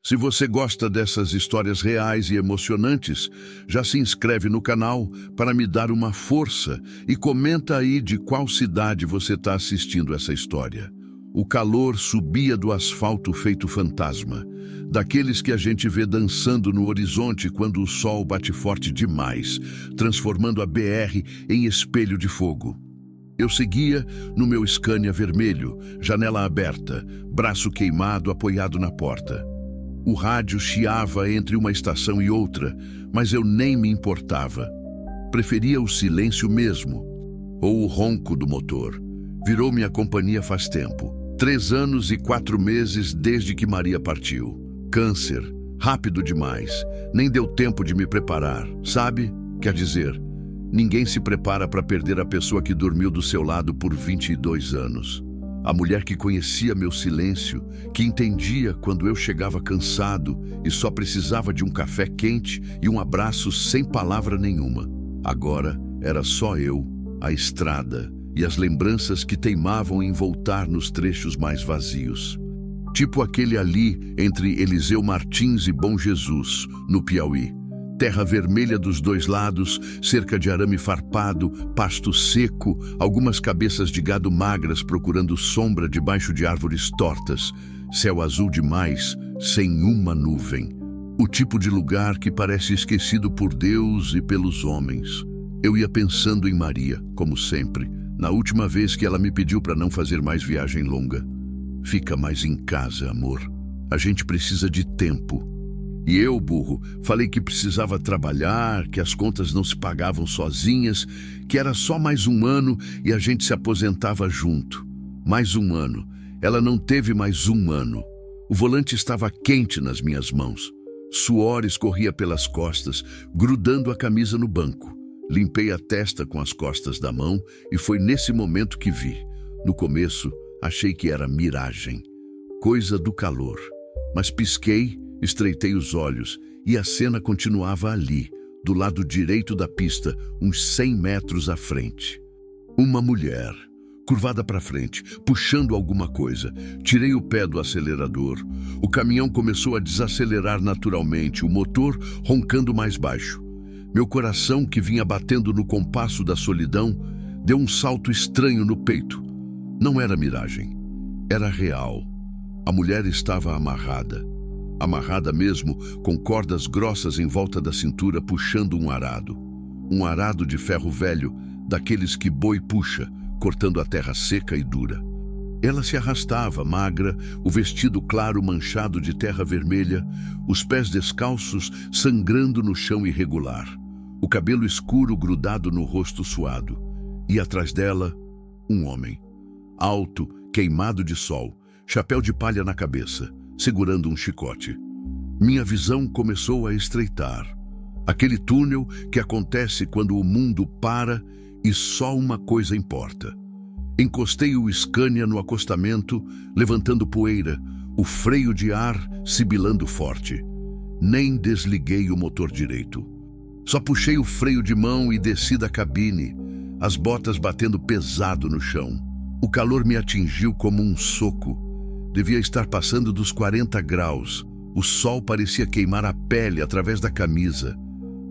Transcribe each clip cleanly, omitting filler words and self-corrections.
Se você gosta dessas histórias reais e emocionantes, já se inscreve no canal para me dar uma força e comenta aí de qual cidade você está assistindo essa história. O calor subia do asfalto feito fantasma, daqueles que a gente vê dançando no horizonte quando o sol bate forte demais, transformando a BR em espelho de fogo. Eu seguia no meu Scania vermelho, janela aberta, braço queimado apoiado na porta. O rádio chiava entre uma estação e outra, mas eu nem me importava. Preferia o silêncio mesmo, ou o ronco do motor. Virou minha companhia faz tempo. 3 anos e 4 meses desde que Maria partiu. Câncer, rápido demais, nem deu tempo de me preparar, sabe? Quer dizer, ninguém se prepara para perder a pessoa que dormiu do seu lado por 22 anos. A mulher que conhecia meu silêncio, que entendia quando eu chegava cansado e só precisava de um café quente e um abraço sem palavra nenhuma. Agora era só eu, a estrada e as lembranças que teimavam em voltar nos trechos mais vazios. Tipo aquele ali entre Eliseu Martins e Bom Jesus, no Piauí. Terra vermelha dos dois lados, cerca de arame farpado, pasto seco, algumas cabeças de gado magras procurando sombra debaixo de árvores tortas, céu azul demais, sem uma nuvem. O tipo de lugar que parece esquecido por Deus e pelos homens. Eu ia pensando em Maria, como sempre, na última vez que ela me pediu para não fazer mais viagem longa. Fica mais em casa, amor. A gente precisa de tempo. E eu, burro, falei que precisava trabalhar, que as contas não se pagavam sozinhas, que era só mais um ano e a gente se aposentava junto. Mais um ano. Ela não teve mais um ano. O volante estava quente nas minhas mãos. Suor escorria pelas costas, grudando a camisa no banco. Limpei a testa com as costas da mão e foi nesse momento que vi. No começo, achei que era miragem, coisa do calor. Mas pisquei, estreitei os olhos e a cena continuava ali, do lado direito da pista, uns 100 metros à frente. Uma mulher, curvada para frente, puxando alguma coisa. Tirei o pé do acelerador. O caminhão começou a desacelerar naturalmente, o motor roncando mais baixo. Meu coração, que vinha batendo no compasso da solidão, deu um salto estranho no peito. Não era miragem, era real. A mulher estava amarrada. Amarrada mesmo, com cordas grossas em volta da cintura puxando um arado. Um arado de ferro velho, daqueles que boi puxa, cortando a terra seca e dura. Ela se arrastava, magra, o vestido claro manchado de terra vermelha, os pés descalços sangrando no chão irregular. O cabelo escuro grudado no rosto suado. E atrás dela, um homem. Alto, queimado de sol, chapéu de palha na cabeça, segurando um chicote. Minha visão começou a estreitar. Aquele túnel que acontece quando o mundo para e só uma coisa importa. Encostei o Scania no acostamento, levantando poeira, o freio de ar sibilando forte. Nem desliguei o motor direito. Só puxei o freio de mão e desci da cabine, as botas batendo pesado no chão. O calor me atingiu como um soco. Devia estar passando dos 40 graus. O sol parecia queimar a pele através da camisa.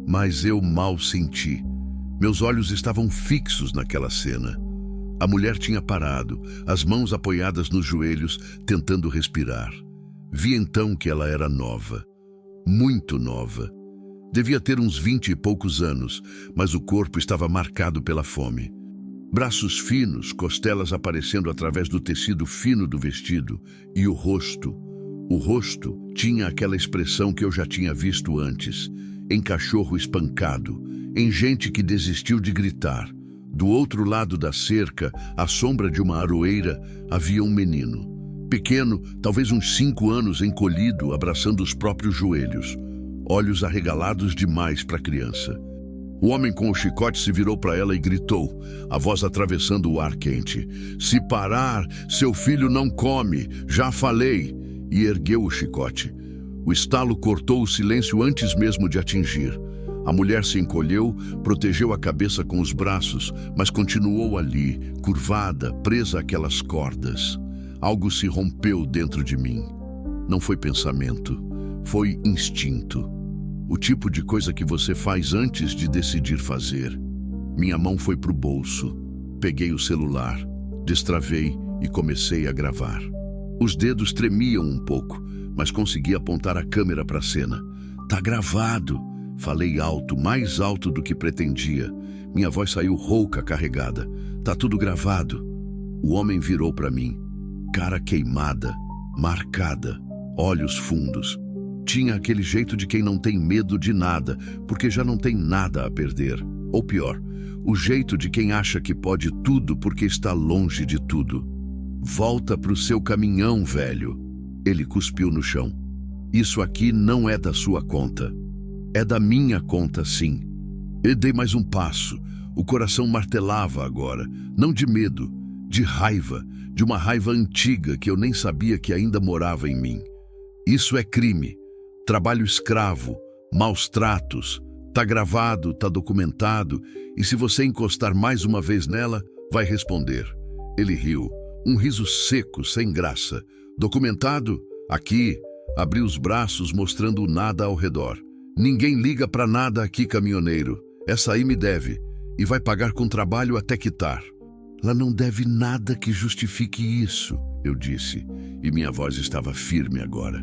Mas eu mal senti. Meus olhos estavam fixos naquela cena. A mulher tinha parado, as mãos apoiadas nos joelhos, tentando respirar. Vi então que ela era nova. Muito nova. Devia ter uns 20 e poucos anos, mas o corpo estava marcado pela fome. Braços finos, costelas aparecendo através do tecido fino do vestido, e o rosto. O rosto tinha aquela expressão que eu já tinha visto antes, em cachorro espancado, em gente que desistiu de gritar. Do outro lado da cerca, à sombra de uma aroeira, havia um menino. Pequeno, talvez uns 5 anos, encolhido, abraçando os próprios joelhos. Olhos arregalados demais para criança. O homem com o chicote se virou para ela e gritou, a voz atravessando o ar quente. "Se parar, seu filho não come, já falei!" E ergueu o chicote. O estalo cortou o silêncio antes mesmo de atingir. A mulher se encolheu, protegeu a cabeça com os braços, mas continuou ali, curvada, presa àquelas cordas. Algo se rompeu dentro de mim. Não foi pensamento. Foi instinto. O tipo de coisa que você faz antes de decidir fazer. Minha mão foi pro bolso. Peguei o celular, destravei e comecei a gravar. Os dedos tremiam um pouco, mas consegui apontar a câmera para a cena. Tá gravado! Falei alto, mais alto do que pretendia. Minha voz saiu rouca, carregada. Tá tudo gravado. O homem virou para mim. Cara queimada, marcada, olhos fundos. Tinha aquele jeito de quem não tem medo de nada, porque já não tem nada a perder. Ou pior, o jeito de quem acha que pode tudo porque está longe de tudo. Volta pro seu caminhão, velho. Ele cuspiu no chão. Isso aqui não é da sua conta. É da minha conta, sim. Eu dei mais um passo. O coração martelava agora, não de medo, de raiva, de uma raiva antiga que eu nem sabia que ainda morava em mim. Isso é crime. Trabalho escravo, maus tratos, tá gravado, tá documentado, e se você encostar mais uma vez nela, vai responder. Ele riu, um riso seco, sem graça. Documentado? Aqui. Abriu os braços mostrando o nada ao redor. Ninguém liga pra nada aqui, caminhoneiro. Essa aí me deve, e vai pagar com trabalho até quitar. Ela não deve nada que justifique isso, eu disse, e minha voz estava firme agora.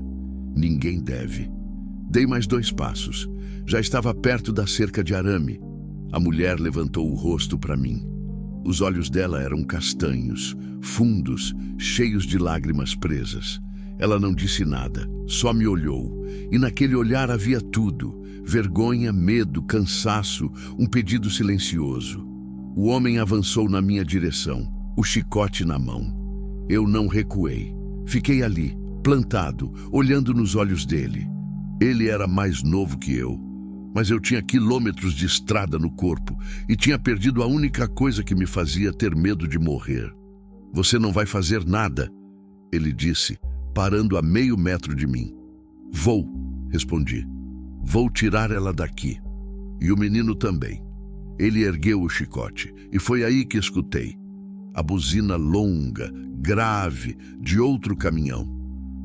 Ninguém deve. Dei mais 2 passos. Já estava perto da cerca de arame. A mulher levantou o rosto para mim. Os olhos dela eram castanhos, fundos, cheios de lágrimas presas. Ela não disse nada, só me olhou. E naquele olhar havia tudo: vergonha, medo, cansaço, um pedido silencioso. O homem avançou na minha direção, o chicote na mão. Eu não recuei. Fiquei ali, plantado, olhando nos olhos dele. Ele era mais novo que eu, mas eu tinha quilômetros de estrada no corpo e tinha perdido a única coisa que me fazia ter medo de morrer. Você não vai fazer nada, ele disse, parando a meio metro de mim. Vou, respondi. Vou tirar ela daqui. E o menino também. Ele ergueu o chicote e foi aí que escutei. A buzina longa, grave, de outro caminhão.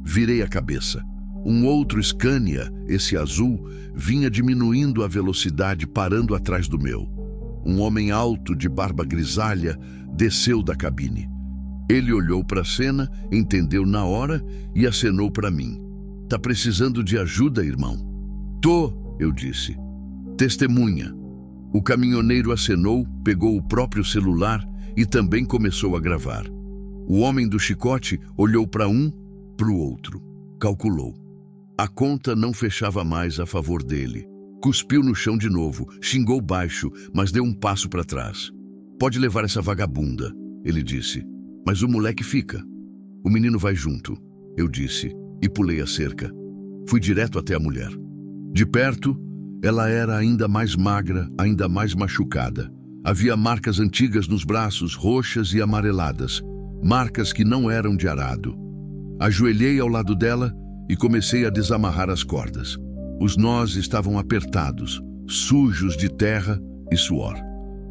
Virei a cabeça. Um outro Scania, esse azul, vinha diminuindo a velocidade, parando atrás do meu. Um homem alto, de barba grisalha, desceu da cabine. Ele olhou para a cena, entendeu na hora e acenou para mim. Tá precisando de ajuda, irmão? Tô, eu disse. Testemunha. O caminhoneiro acenou, pegou o próprio celular e também começou a gravar. O homem do chicote olhou para um, para o outro. Calculou. A conta não fechava mais a favor dele. Cuspiu no chão de novo, xingou baixo, mas deu um passo para trás. Pode levar essa vagabunda, ele disse. Mas o moleque fica. O menino vai junto, eu disse, e pulei a cerca. Fui direto até a mulher. De perto, ela era ainda mais magra, ainda mais machucada. Havia marcas antigas nos braços, roxas e amareladas. Marcas que não eram de arado. Ajoelhei ao lado dela e comecei a desamarrar as cordas. Os nós estavam apertados, sujos de terra e suor.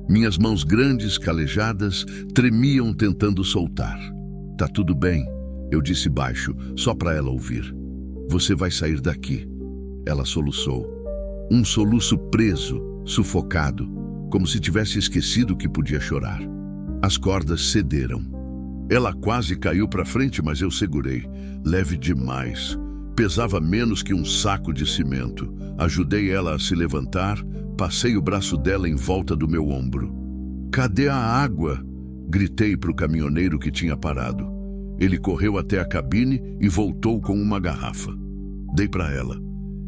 Minhas mãos grandes, calejadas, tremiam tentando soltar. Tá tudo bem, eu disse baixo, só para ela ouvir. Você vai sair daqui. Ela soluçou. Um soluço preso, sufocado, como se tivesse esquecido que podia chorar. As cordas cederam. Ela quase caiu para frente, mas eu segurei. Leve demais. Pesava menos que um saco de cimento. Ajudei ela a se levantar, passei o braço dela em volta do meu ombro. Cadê a água? Gritei para o caminhoneiro que tinha parado. Ele correu até a cabine e voltou com uma garrafa. Dei para ela.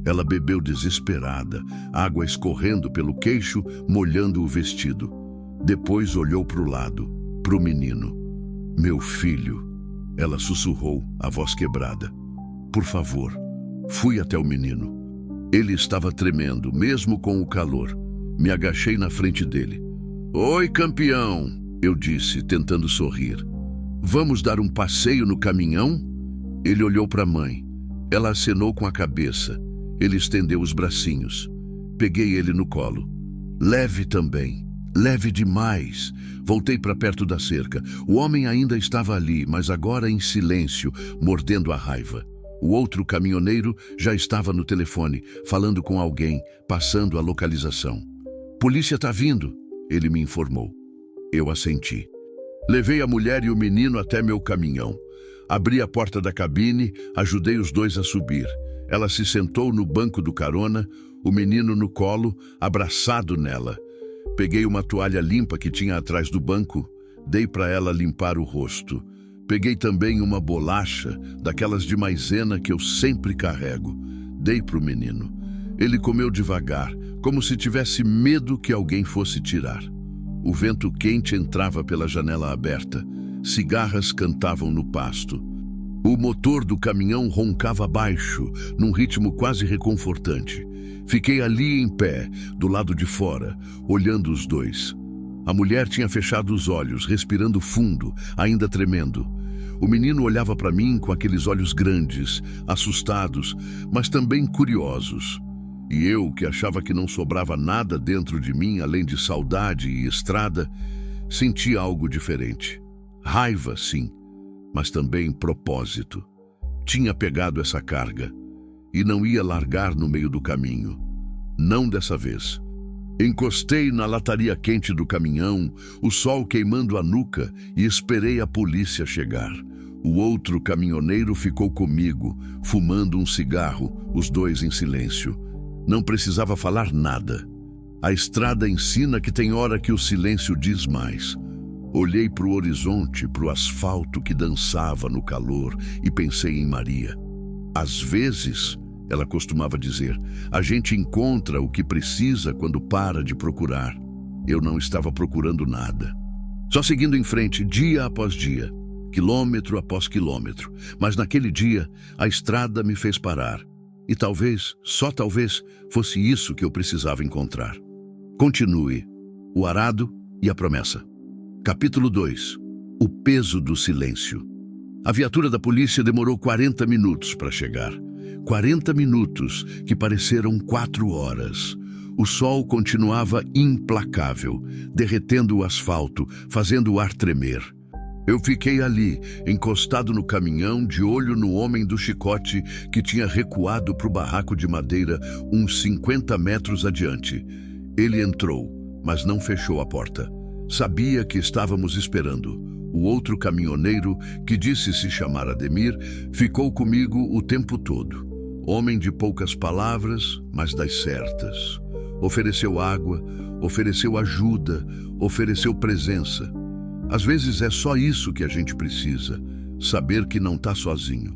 Ela bebeu desesperada, água escorrendo pelo queixo, molhando o vestido. Depois olhou para o lado, para o menino. Meu filho, ela sussurrou, a voz quebrada. Por favor. Fui até o menino. Ele estava tremendo, mesmo com o calor. Me agachei na frente dele. Oi, campeão, eu disse, tentando sorrir. Vamos dar um passeio no caminhão? Ele olhou para a mãe. Ela acenou com a cabeça. Ele estendeu os bracinhos. Peguei ele no colo. Leve também. Leve demais. Voltei para perto da cerca. O homem ainda estava ali, mas agora em silêncio, mordendo a raiva. O outro caminhoneiro já estava no telefone, falando com alguém, passando a localização. "Polícia tá vindo", ele me informou. Eu assenti. Levei a mulher e o menino até meu caminhão. Abri a porta da cabine, ajudei os dois a subir. Ela se sentou no banco do carona, o menino no colo, abraçado nela. Peguei uma toalha limpa que tinha atrás do banco, dei para ela limpar o rosto. Peguei também uma bolacha, daquelas de maisena que eu sempre carrego. Dei para o menino. Ele comeu devagar, como se tivesse medo que alguém fosse tirar. O vento quente entrava pela janela aberta. Cigarras cantavam no pasto. O motor do caminhão roncava baixo, num ritmo quase reconfortante. Fiquei ali em pé, do lado de fora, olhando os dois. A mulher tinha fechado os olhos, respirando fundo, ainda tremendo. O menino olhava para mim com aqueles olhos grandes, assustados, mas também curiosos. E eu, que achava que não sobrava nada dentro de mim além de saudade e estrada, senti algo diferente. Raiva, sim, mas também propósito. Tinha pegado essa carga e não ia largar no meio do caminho. Não dessa vez. Encostei na lataria quente do caminhão, o sol queimando a nuca, e esperei a polícia chegar. O outro caminhoneiro ficou comigo, fumando um cigarro, os dois em silêncio. Não precisava falar nada. A estrada ensina que tem hora que o silêncio diz mais. Olhei para o horizonte, para o asfalto que dançava no calor, e pensei em Maria. Às vezes, ela costumava dizer, a gente encontra o que precisa quando para de procurar. Eu não estava procurando nada. Só seguindo em frente, dia após dia, quilômetro após quilômetro. Mas naquele dia, a estrada me fez parar. E talvez, só talvez, fosse isso que eu precisava encontrar. Continue. O arado e a promessa. Capítulo 2. O peso do silêncio. A viatura da polícia demorou 40 minutos para chegar. 40 minutos que pareceram 4 horas. O sol continuava implacável, derretendo o asfalto, fazendo o ar tremer. Eu fiquei ali, encostado no caminhão, de olho no homem do chicote que tinha recuado para o barraco de madeira uns 50 metros adiante. Ele entrou, mas não fechou a porta. Sabia que estávamos esperando. O outro caminhoneiro, que disse se chamar Ademir, ficou comigo o tempo todo. Homem de poucas palavras, mas das certas. Ofereceu água, ofereceu ajuda, ofereceu presença. Às vezes é só isso que a gente precisa, saber que não está sozinho.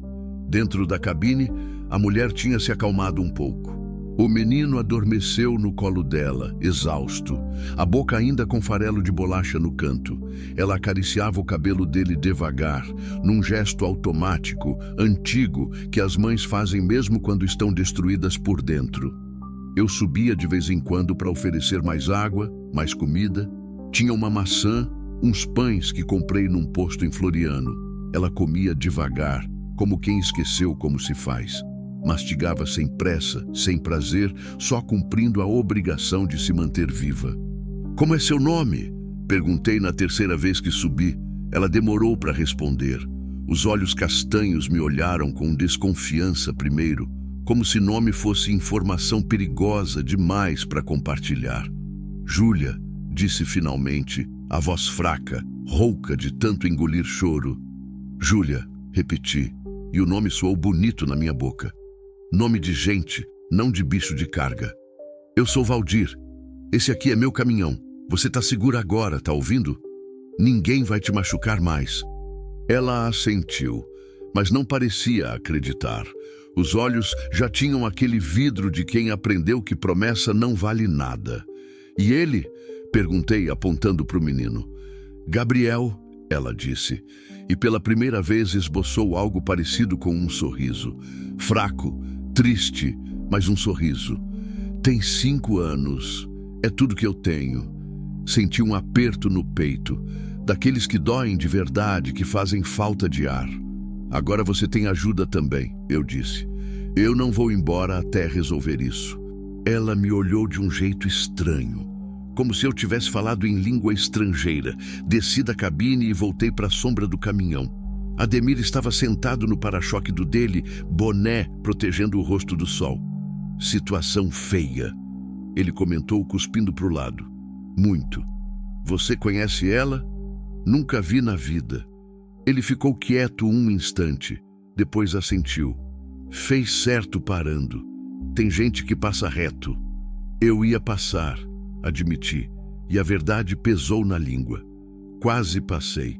Dentro da cabine, a mulher tinha se acalmado um pouco. O menino adormeceu no colo dela, exausto, a boca ainda com farelo de bolacha no canto. Ela acariciava o cabelo dele devagar, num gesto automático, antigo, que as mães fazem mesmo quando estão destruídas por dentro. Eu subia de vez em quando para oferecer mais água, mais comida. Tinha uma maçã, uns pães que comprei num posto em Floriano. Ela comia devagar, como quem esqueceu como se faz. Mastigava sem pressa, sem prazer, só cumprindo a obrigação de se manter viva. "Como é seu nome?" Perguntei na terceira vez que subi. Ela demorou para responder. Os olhos castanhos me olharam com desconfiança primeiro, como se nome fosse informação perigosa demais para compartilhar. "Júlia", disse finalmente, a voz fraca, rouca de tanto engolir choro. "Júlia", repeti, e o nome soou bonito na minha boca. Nome de gente, não de bicho de carga. "Eu sou Valdir. Esse aqui é meu caminhão. Você tá segura agora, tá ouvindo? Ninguém vai te machucar mais." Ela assentiu, mas não parecia acreditar. Os olhos já tinham aquele vidro de quem aprendeu que promessa não vale nada. "E ele?" perguntei, apontando para o menino. "Gabriel", ela disse, e pela primeira vez esboçou algo parecido com um sorriso. Fraco, triste, mas um sorriso. "Tem 5 anos. É tudo que eu tenho." Senti um aperto no peito, daqueles que doem de verdade, que fazem falta de ar. "Agora você tem ajuda também", eu disse. "Eu não vou embora até resolver isso." Ela me olhou de um jeito estranho, como se eu tivesse falado em língua estrangeira. Desci da cabine e voltei para a sombra do caminhão. Ademir estava sentado no para-choque do dele, boné protegendo o rosto do sol. Situação feia. Ele comentou, cuspindo para o lado. Muito. Você conhece ela? Nunca vi na vida. Ele ficou quieto um instante, depois assentiu. Fez certo parando. Tem gente que passa reto. Eu ia passar, admiti, e a verdade pesou na língua. Quase passei.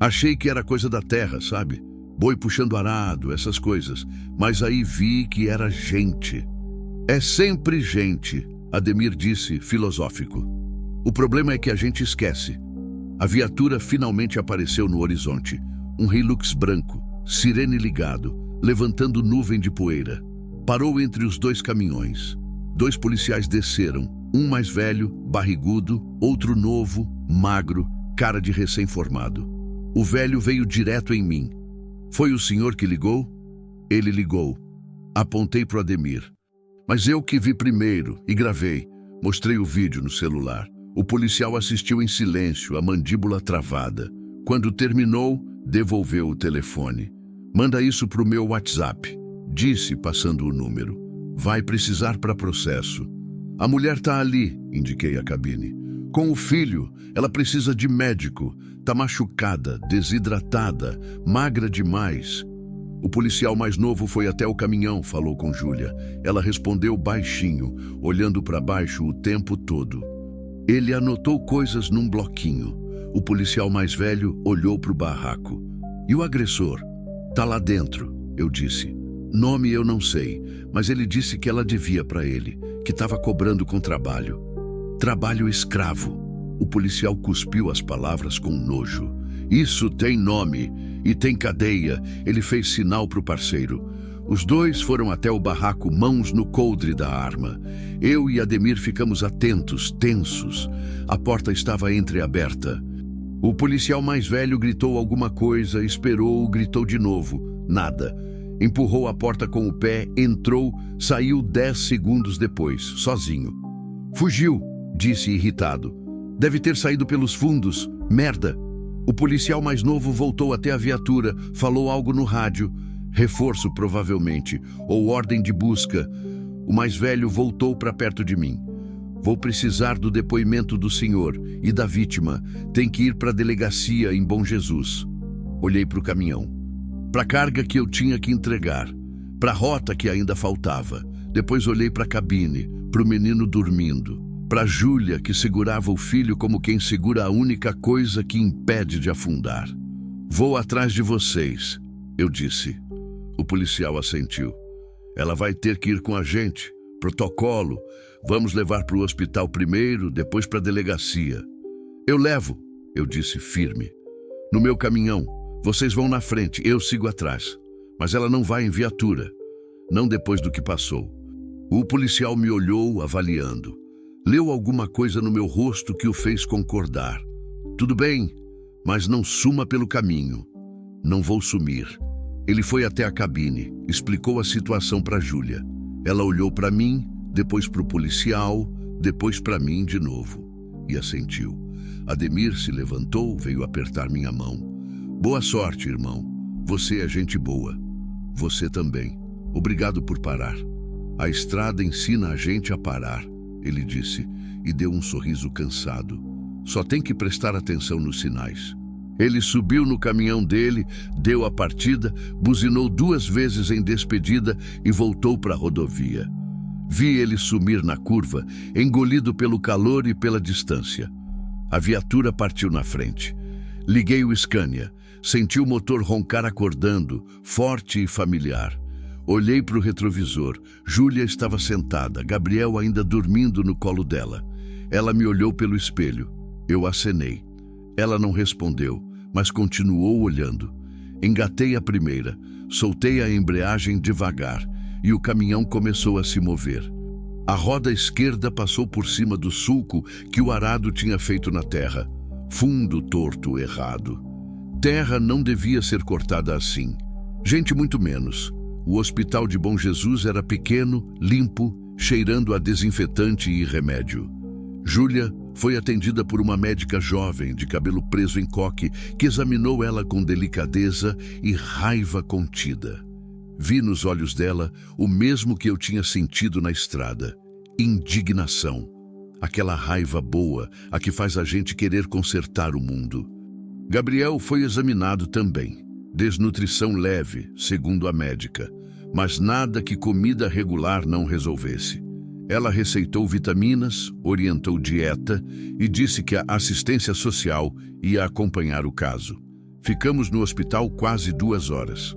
Achei que era coisa da terra, sabe? Boi puxando arado, essas coisas. Mas aí vi que era gente. É sempre gente, Ademir disse, filosófico. O problema é que a gente esquece. A viatura finalmente apareceu no horizonte. Um Hilux branco, sirene ligado, levantando nuvem de poeira. Parou entre os dois caminhões. 2 policiais desceram, um mais velho, barrigudo, outro novo, magro, cara de recém-formado. O velho veio direto em mim. Foi o senhor que ligou? Ele ligou. Apontei para o Ademir. Mas eu que vi primeiro e gravei. Mostrei o vídeo no celular. O policial assistiu em silêncio, a mandíbula travada. Quando terminou, devolveu o telefone. Manda isso para o meu WhatsApp, disse, passando o número. Vai precisar para processo. A mulher tá ali, indiquei a cabine. Com o filho, ela precisa de médico. Tá machucada, desidratada, magra demais. O policial mais novo foi até o caminhão, falou com Júlia. Ela respondeu baixinho, olhando para baixo o tempo todo. Ele anotou coisas num bloquinho. O policial mais velho olhou para o barraco. E o agressor? Tá lá dentro, eu disse. Nome eu não sei, mas ele disse que ela devia para ele, que estava cobrando com trabalho. Trabalho escravo. O policial cuspiu as palavras com nojo. Isso tem nome e tem cadeia. Ele fez sinal para o parceiro. Os dois foram até o barraco, mãos no coldre da arma. Eu e Ademir ficamos atentos, tensos. A porta estava entreaberta. O policial mais velho gritou alguma coisa, esperou, gritou de novo. Nada. Empurrou a porta com o pé, entrou, saiu 10 segundos depois, sozinho. Fugiu, disse irritado. Deve ter saído pelos fundos. Merda. O policial mais novo voltou até a viatura, falou algo no rádio. Reforço, provavelmente, ou ordem de busca. O mais velho voltou para perto de mim. Vou precisar do depoimento do senhor e da vítima. Tem que ir para a delegacia em Bom Jesus. Olhei para o caminhão. Para a carga que eu tinha que entregar. Para a rota que ainda faltava. Depois olhei para a cabine, para o menino dormindo. Para Júlia, que segurava o filho como quem segura a única coisa que impede de afundar. Vou atrás de vocês, eu disse. O policial assentiu. Ela vai ter que ir com a gente. Protocolo. Vamos levar para o hospital primeiro, depois para a delegacia. Eu levo, eu disse firme. No meu caminhão. Vocês vão na frente, eu sigo atrás. Mas ela não vai em viatura. Não depois do que passou. O policial me olhou, avaliando. Leu alguma coisa no meu rosto que o fez concordar. Tudo bem, mas não suma pelo caminho. Não vou sumir. Ele foi até a cabine, explicou a situação para Júlia. Ela olhou para mim, depois para o policial, depois para mim de novo. E assentiu. Ademir se levantou, veio apertar minha mão. Boa sorte, irmão. Você é gente boa. Você também. Obrigado por parar. A estrada ensina a gente a parar, ele disse, e deu um sorriso cansado. Só tem que prestar atenção nos sinais. Ele subiu no caminhão dele, deu a partida, buzinou 2 vezes em despedida e voltou para a rodovia. Vi ele sumir na curva, engolido pelo calor e pela distância. A viatura partiu na frente. Liguei o Scania, senti o motor roncar acordando, forte e familiar. Olhei para o retrovisor. Júlia estava sentada, Gabriel ainda dormindo no colo dela. Ela me olhou pelo espelho. Eu acenei. Ela não respondeu, mas continuou olhando. Engatei a primeira, soltei a embreagem devagar e o caminhão começou a se mover. A roda esquerda passou por cima do sulco que o arado tinha feito na terra. Fundo torto, errado. Terra não devia ser cortada assim. Gente muito menos. O hospital de Bom Jesus era pequeno, limpo, cheirando a desinfetante e remédio. Júlia Foi atendida por uma médica jovem, de cabelo preso em coque, que examinou ela com delicadeza e raiva contida. Vi nos olhos dela o mesmo que eu tinha sentido na estrada: indignação. Aquela raiva boa, a que faz a gente querer consertar o mundo. Gabriel foi examinado também. Desnutrição leve, segundo a médica, mas nada que comida regular não resolvesse. Ela receitou vitaminas, orientou dieta e disse que a assistência social ia acompanhar o caso. Ficamos no hospital quase 2 horas.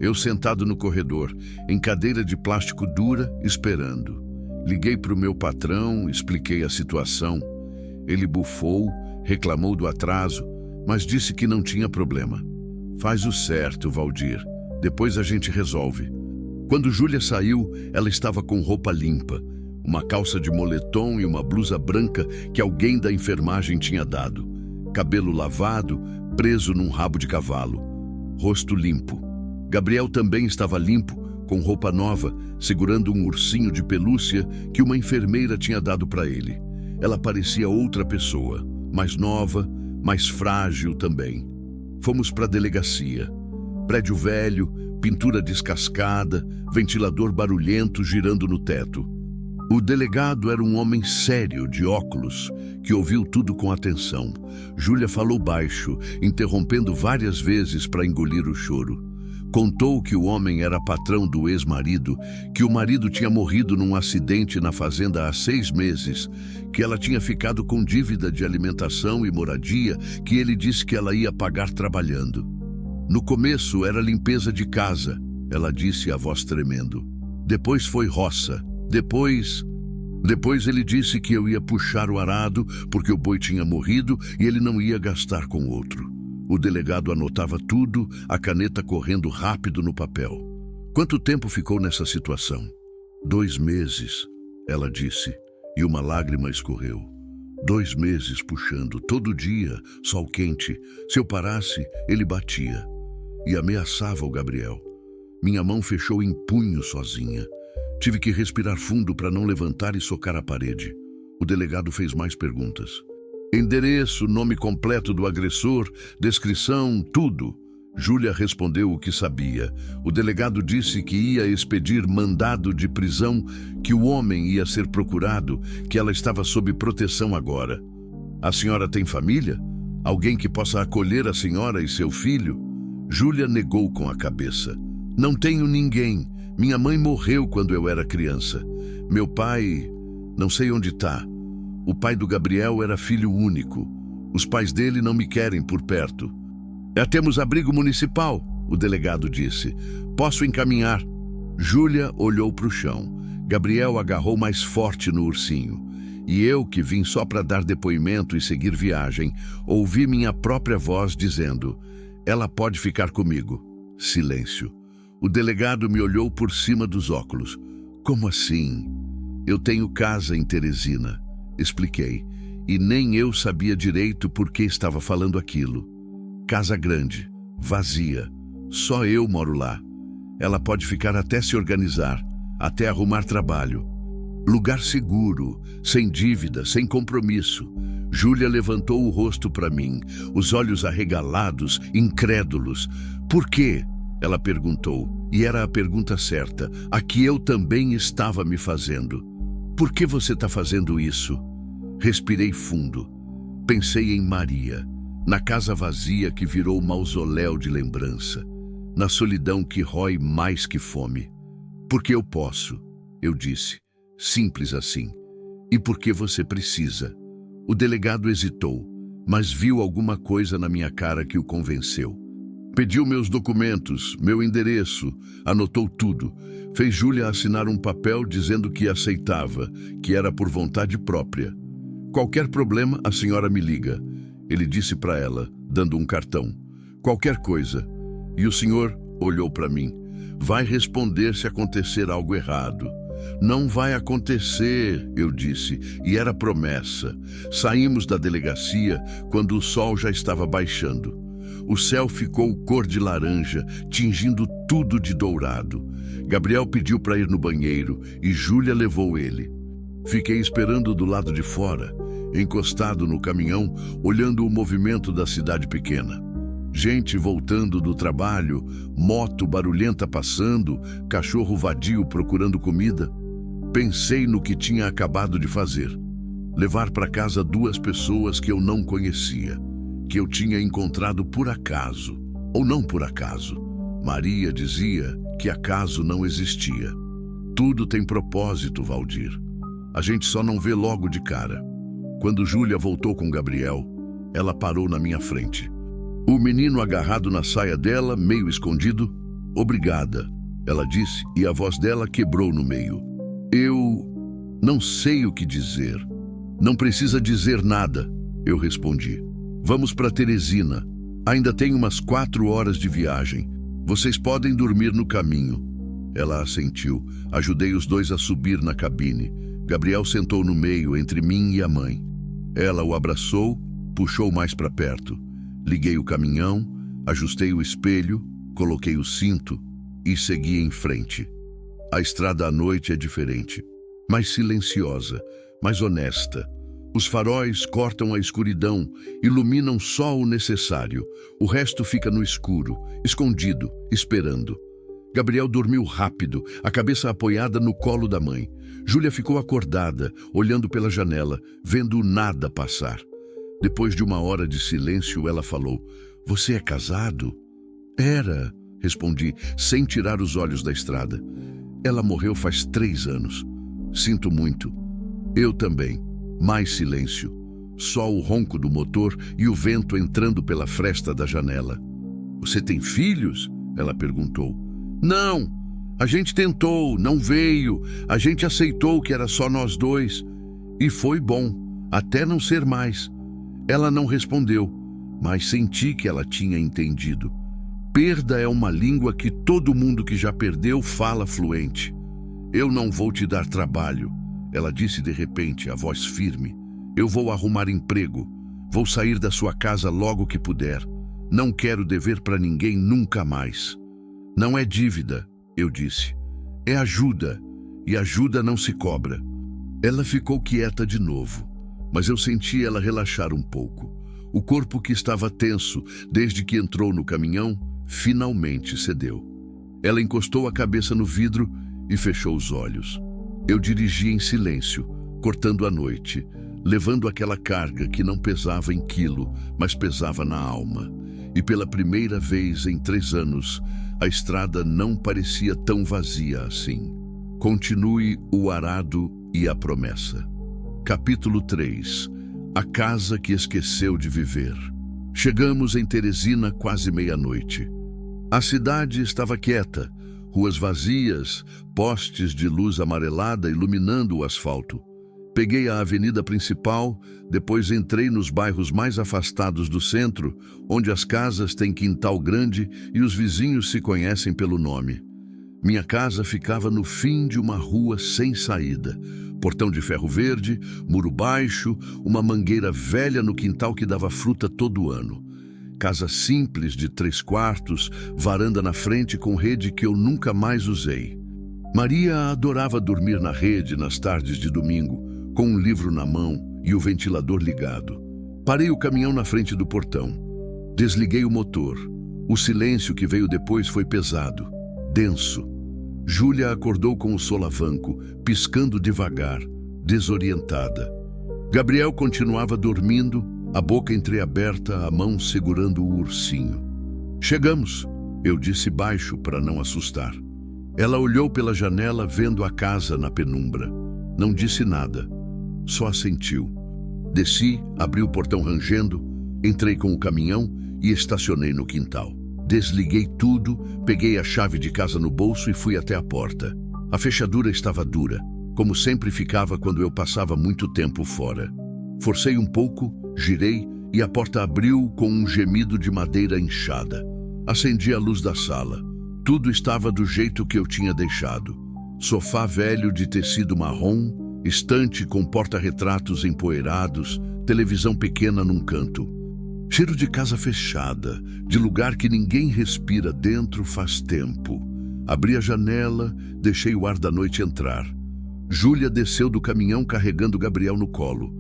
Eu sentado no corredor, em cadeira de plástico dura, esperando. Liguei para o meu patrão, expliquei a situação. Ele bufou, reclamou do atraso, mas disse que não tinha problema. Faz o certo, Valdir. Depois a gente resolve. Quando Júlia saiu, ela estava com roupa limpa. Uma calça de moletom e uma blusa branca que alguém da enfermagem tinha dado. Cabelo lavado, preso num rabo de cavalo. Rosto limpo. Gabriel também estava limpo, com roupa nova, segurando um ursinho de pelúcia que uma enfermeira tinha dado para ele. Ela parecia outra pessoa, mais nova, mais frágil também. Fomos para a delegacia. Prédio velho, pintura descascada, ventilador barulhento girando no teto. O delegado era um homem sério, de óculos, que ouviu tudo com atenção. Júlia falou baixo, interrompendo várias vezes para engolir o choro. Contou que o homem era patrão do ex-marido, que o marido tinha morrido num acidente na fazenda há 6 meses, que ela tinha ficado com dívida de alimentação e moradia, que ele disse que ela ia pagar trabalhando. No começo era limpeza de casa, ela disse a voz tremendo. Depois foi roça. Depois ele disse que eu ia puxar o arado porque o boi tinha morrido e ele não ia gastar com outro. O delegado anotava tudo, a caneta correndo rápido no papel. Quanto tempo ficou nessa situação? 2 meses, ela disse, e uma lágrima escorreu. 2 meses puxando, todo dia, sol quente. Se eu parasse, ele batia. E ameaçava o Gabriel. Minha mão fechou em punho sozinha. Tive que respirar fundo para não levantar e socar a parede. O delegado fez mais perguntas. Endereço, nome completo do agressor, descrição, tudo. Júlia respondeu o que sabia. O delegado disse que ia expedir mandado de prisão, que o homem ia ser procurado, que ela estava sob proteção agora. A senhora tem família? Alguém que possa acolher a senhora e seu filho? Júlia negou com a cabeça. Não tenho ninguém. Minha mãe morreu quando eu era criança. Meu pai, não sei onde está. O pai do Gabriel era filho único. Os pais dele não me querem por perto. Temos abrigo municipal, o delegado disse. Posso encaminhar. Júlia olhou para o chão. Gabriel agarrou mais forte no ursinho. E eu, que vim só para dar depoimento e seguir viagem, ouvi minha própria voz dizendo: ela pode ficar comigo. Silêncio. O delegado me olhou por cima dos óculos. Como assim? Eu tenho casa em Teresina. Expliquei. E nem eu sabia direito por que estava falando aquilo. Casa grande, vazia. Só eu moro lá. Ela pode ficar até se organizar, até arrumar trabalho. Lugar seguro, sem dívida, sem compromisso. Júlia levantou o rosto para mim, os olhos arregalados, incrédulos. Por quê? Ela perguntou, e era a pergunta certa, a que eu também estava me fazendo. Por que você está fazendo isso? Respirei fundo. Pensei em Maria, na casa vazia que virou mausoléu de lembrança, na solidão que rói mais que fome. Porque eu posso, eu disse, simples assim. E porque você precisa. O delegado hesitou, mas viu alguma coisa na minha cara que o convenceu. Pediu meus documentos, meu endereço, anotou tudo. Fez Júlia assinar um papel dizendo que aceitava, que era por vontade própria. Qualquer problema, a senhora me liga. Ele disse para ela, dando um cartão. Qualquer coisa. E o senhor olhou para mim. Vai responder se acontecer algo errado. Não vai acontecer, eu disse, e era promessa. Saímos da delegacia quando o sol já estava baixando. O céu ficou cor de laranja, tingindo tudo de dourado. Gabriel pediu para ir no banheiro e Júlia levou ele. Fiquei esperando do lado de fora. encostado no caminhão, olhando o movimento da cidade pequena. Gente voltando do trabalho, moto barulhenta passando, cachorro vadio procurando comida. Pensei no que tinha acabado de fazer. Levar para casa 2 pessoas que eu não conhecia, que eu tinha encontrado por acaso, ou não por acaso. Maria dizia que acaso não existia. Tudo tem propósito, Valdir. A gente só não vê logo de cara. Quando Júlia voltou com Gabriel, ela parou na minha frente. O menino agarrado na saia dela, meio escondido. "Obrigada", ela disse, e a voz dela quebrou no meio. "Eu não sei o que dizer." "Não precisa dizer nada", eu respondi. "Vamos para Teresina. Ainda tem umas 4 horas de viagem. Vocês podem dormir no caminho." Ela assentiu. Ajudei os 2 a subir na cabine. Gabriel sentou no meio, entre mim e a mãe. Ela o abraçou, puxou mais para perto. Liguei o caminhão, ajustei o espelho, coloquei o cinto e segui em frente. A estrada à noite é diferente, mais silenciosa, mais honesta. Os faróis cortam a escuridão, iluminam só o necessário. O resto fica no escuro, escondido, esperando. Gabriel dormiu rápido, a cabeça apoiada no colo da mãe. Júlia ficou acordada, olhando pela janela, vendo o nada passar. Depois de 1 hora de silêncio, ela falou: "Você é casado?" "Era", respondi, sem tirar os olhos da estrada. "Ela morreu faz 3 anos. Sinto muito." "Eu também." Mais silêncio. Só o ronco do motor e o vento entrando pela fresta da janela. "Você tem filhos?" ela perguntou. "Não. A gente tentou, não veio. A gente aceitou que era só nós 2. E foi bom, até não ser mais." Ela não respondeu, mas senti que ela tinha entendido. Perda é uma língua que todo mundo que já perdeu fala fluente. "Eu não vou te dar trabalho", ela disse de repente, a voz firme. "Eu vou arrumar emprego. Vou sair da sua casa logo que puder. Não quero dever para ninguém nunca mais." "Não é dívida", eu disse. "É ajuda, e ajuda não se cobra." Ela ficou quieta de novo, mas eu senti ela relaxar um pouco. O corpo que estava tenso desde que entrou no caminhão finalmente cedeu. Ela encostou a cabeça no vidro e fechou os olhos. Eu dirigi em silêncio, cortando a noite, levando aquela carga que não pesava em quilo, mas pesava na alma. E pela primeira vez em 3 anos, a estrada não parecia tão vazia assim. Continue o arado e a promessa. Capítulo 3. A casa que esqueceu de viver. Chegamos em Teresina quase meia-noite. A cidade estava quieta, ruas vazias, postes de luz amarelada iluminando o asfalto. Peguei a avenida principal, depois entrei nos bairros mais afastados do centro, onde as casas têm quintal grande e os vizinhos se conhecem pelo nome. Minha casa ficava no fim de uma rua sem saída. Portão de ferro verde, muro baixo, uma mangueira velha no quintal que dava fruta todo ano. Casa simples de 3 quartos, varanda na frente com rede que eu nunca mais usei. Maria adorava dormir na rede nas tardes de domingo, com um livro na mão e o ventilador ligado. Parei o caminhão na frente do portão. Desliguei o motor. O silêncio que veio depois foi pesado, denso. Júlia acordou com o solavanco, piscando devagar, desorientada. Gabriel continuava dormindo, a boca entreaberta, a mão segurando o ursinho. "Chegamos", eu disse baixo para não assustar. Ela olhou pela janela, vendo a casa na penumbra. Não disse nada, só assentiu. Desci, abri o portão rangendo, entrei com o caminhão e estacionei no quintal. Desliguei tudo, peguei a chave de casa no bolso e fui até a porta. A fechadura estava dura, como sempre ficava quando eu passava muito tempo fora. Forcei um pouco, girei e a porta abriu com um gemido de madeira inchada. Acendi a luz da sala. Tudo estava do jeito que eu tinha deixado. Sofá velho de tecido marrom, estante com porta-retratos empoeirados, televisão pequena num canto. Cheiro de casa fechada, de lugar que ninguém respira dentro faz tempo. Abri a janela, deixei o ar da noite entrar. Júlia desceu do caminhão carregando Gabriel no colo.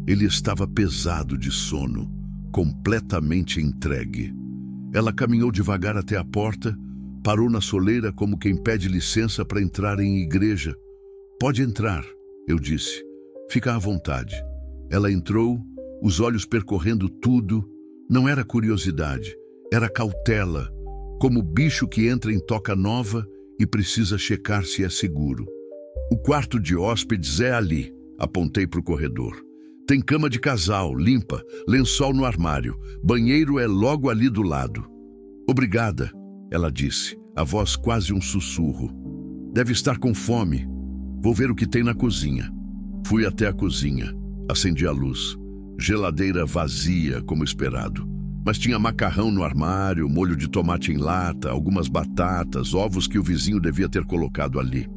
Ele estava pesado de sono, completamente entregue. Ela caminhou devagar até a porta, parou na soleira como quem pede licença para entrar em igreja. "Pode entrar", eu disse. "Fica à vontade." Ela entrou, os olhos percorrendo tudo. Não era curiosidade, era cautela, como bicho que entra em toca nova e precisa checar se é seguro. "O quarto de hóspedes é ali", apontei para o corredor. "Tem cama de casal, limpa, lençol no armário, banheiro é logo ali do lado." "Obrigada", ela disse, a voz quase um sussurro. "Deve estar com fome. Vou ver o que tem na cozinha." Fui até a cozinha, acendi a luz. Geladeira vazia, como esperado. Mas tinha macarrão no armário, molho de tomate em lata, algumas batatas, ovos que o vizinho devia ter colocado ali.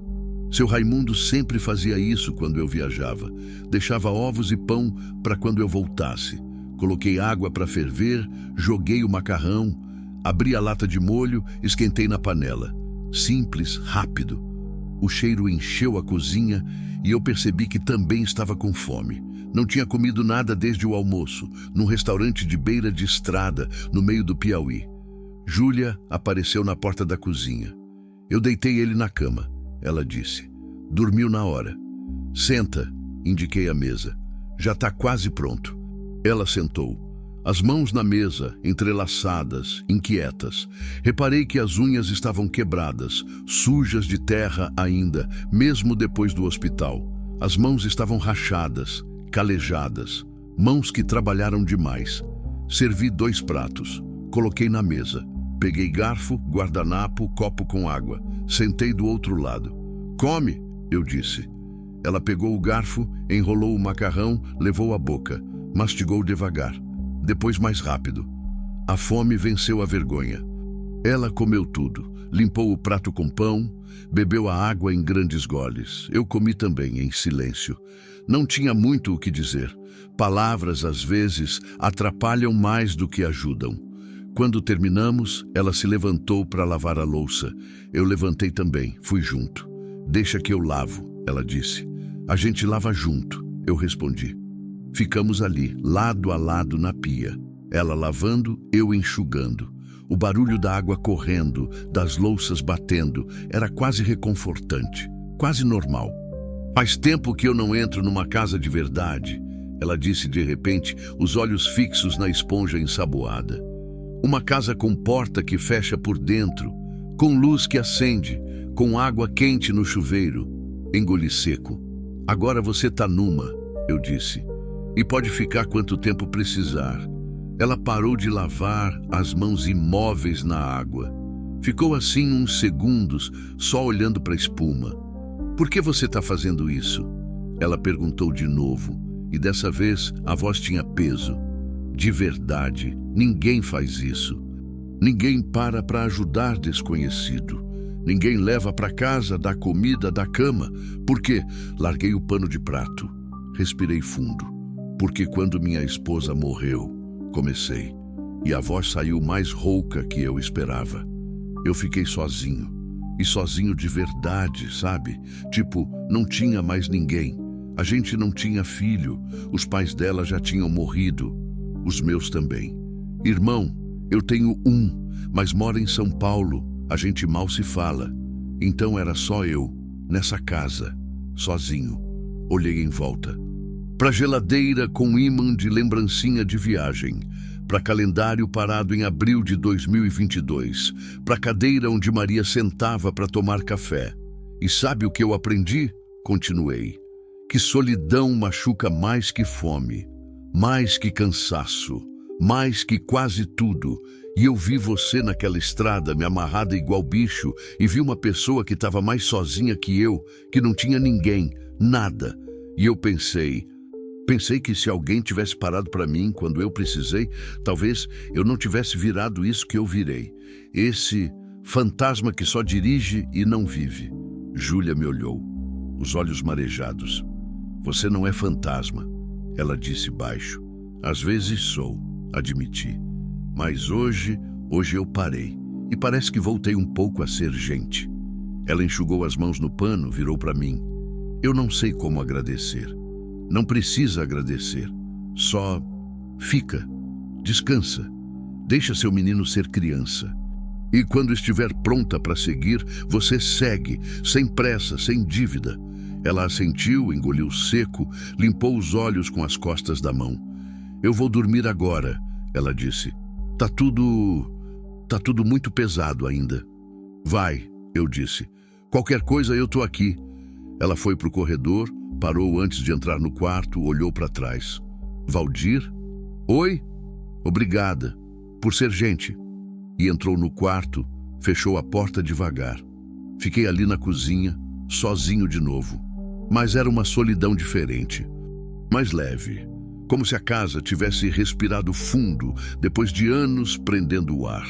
Seu Raimundo sempre fazia isso quando eu viajava. Deixava ovos e pão para quando eu voltasse. Coloquei água para ferver, joguei o macarrão, abri a lata de molho, esquentei na panela. Simples, rápido. O cheiro encheu a cozinha e eu percebi que também estava com fome. Não tinha comido nada desde o almoço, num restaurante de beira de estrada, no meio do Piauí. Júlia apareceu na porta da cozinha. "Eu deitei ele na cama", ela disse. "Dormiu na hora." "Senta", indiquei a mesa. "Já está quase pronto." Ela sentou, as mãos na mesa, entrelaçadas, inquietas. Reparei que as unhas estavam quebradas, sujas de terra ainda, mesmo depois do hospital. As mãos estavam rachadas, calejadas, mãos que trabalharam demais. Servi 2 pratos, coloquei na mesa. Peguei garfo, guardanapo, copo com água. Sentei do outro lado. "Come", eu disse. Ela pegou o garfo, enrolou o macarrão, levou à boca. Mastigou devagar, depois mais rápido. A fome venceu a vergonha. Ela comeu tudo, limpou o prato com pão, bebeu a água em grandes goles. Eu comi também, em silêncio. Não tinha muito o que dizer. Palavras, às vezes, atrapalham mais do que ajudam. Quando terminamos, ela se levantou para lavar a louça. Eu levantei também, fui junto. "Deixa que eu lavo", ela disse. "A gente lava junto", eu respondi. Ficamos ali, lado a lado na pia. Ela lavando, eu enxugando. O barulho da água correndo, das louças batendo, era quase reconfortante, quase normal. "Faz tempo que eu não entro numa casa de verdade", ela disse de repente, os olhos fixos na esponja ensaboada. "Uma casa com porta que fecha por dentro, com luz que acende, com água quente no chuveiro." Engoli seco. "Agora você tá numa", eu disse. "E pode ficar quanto tempo precisar." Ela parou de lavar, as mãos imóveis na água. Ficou assim uns segundos, só olhando para a espuma. "Por que você está fazendo isso?" Ela perguntou de novo, e dessa vez a voz tinha peso. "De verdade, ninguém faz isso. Ninguém para ajudar desconhecido. Ninguém leva para casa, dá comida, dá cama. Por quê?" Larguei o pano de prato. Respirei fundo. "Porque quando minha esposa morreu", comecei, e a voz saiu mais rouca que eu esperava. "Eu fiquei sozinho. E sozinho de verdade, sabe? Tipo, não tinha mais ninguém. A gente não tinha filho. Os pais dela já tinham morrido. Os meus também. Irmão, eu tenho um, mas mora em São Paulo. A gente mal se fala. Então era só eu, nessa casa, sozinho." Olhei em volta. Pra geladeira com ímã de lembrancinha de viagem. Para calendário parado em abril de 2022, para cadeira onde Maria sentava para tomar café. "E sabe o que eu aprendi?", continuei. "Que solidão machuca mais que fome, mais que cansaço, mais que quase tudo. E eu vi você naquela estrada, me amarrada igual bicho, e vi uma pessoa que estava mais sozinha que eu, que não tinha ninguém, nada. E eu pensei que se alguém tivesse parado para mim quando eu precisei, talvez eu não tivesse virado isso que eu virei. Esse fantasma que só dirige e não vive." Júlia me olhou, os olhos marejados. "Você não é fantasma", ela disse baixo. "Às vezes sou", admiti. "Mas hoje eu parei. E parece que voltei um pouco a ser gente." Ela enxugou as mãos no pano, virou para mim. "Eu não sei como agradecer. Não precisa agradecer. Só fica, descansa, deixa seu menino ser criança. E quando estiver pronta para seguir, você segue, sem pressa, sem dívida. Ela assentiu, engoliu seco, limpou os olhos com as costas da mão. Eu vou dormir agora, ela disse. Tá tudo muito pesado ainda. Vai, eu disse. Qualquer coisa eu tô aqui. Ela foi pro corredor, parou antes de entrar no quarto, olhou para trás. Valdir? Oi? Obrigada, por ser gente. E entrou no quarto, fechou a porta devagar. Fiquei ali na cozinha, sozinho de novo. Mas era uma solidão diferente, mais leve, como se a casa tivesse respirado fundo depois de anos prendendo o ar.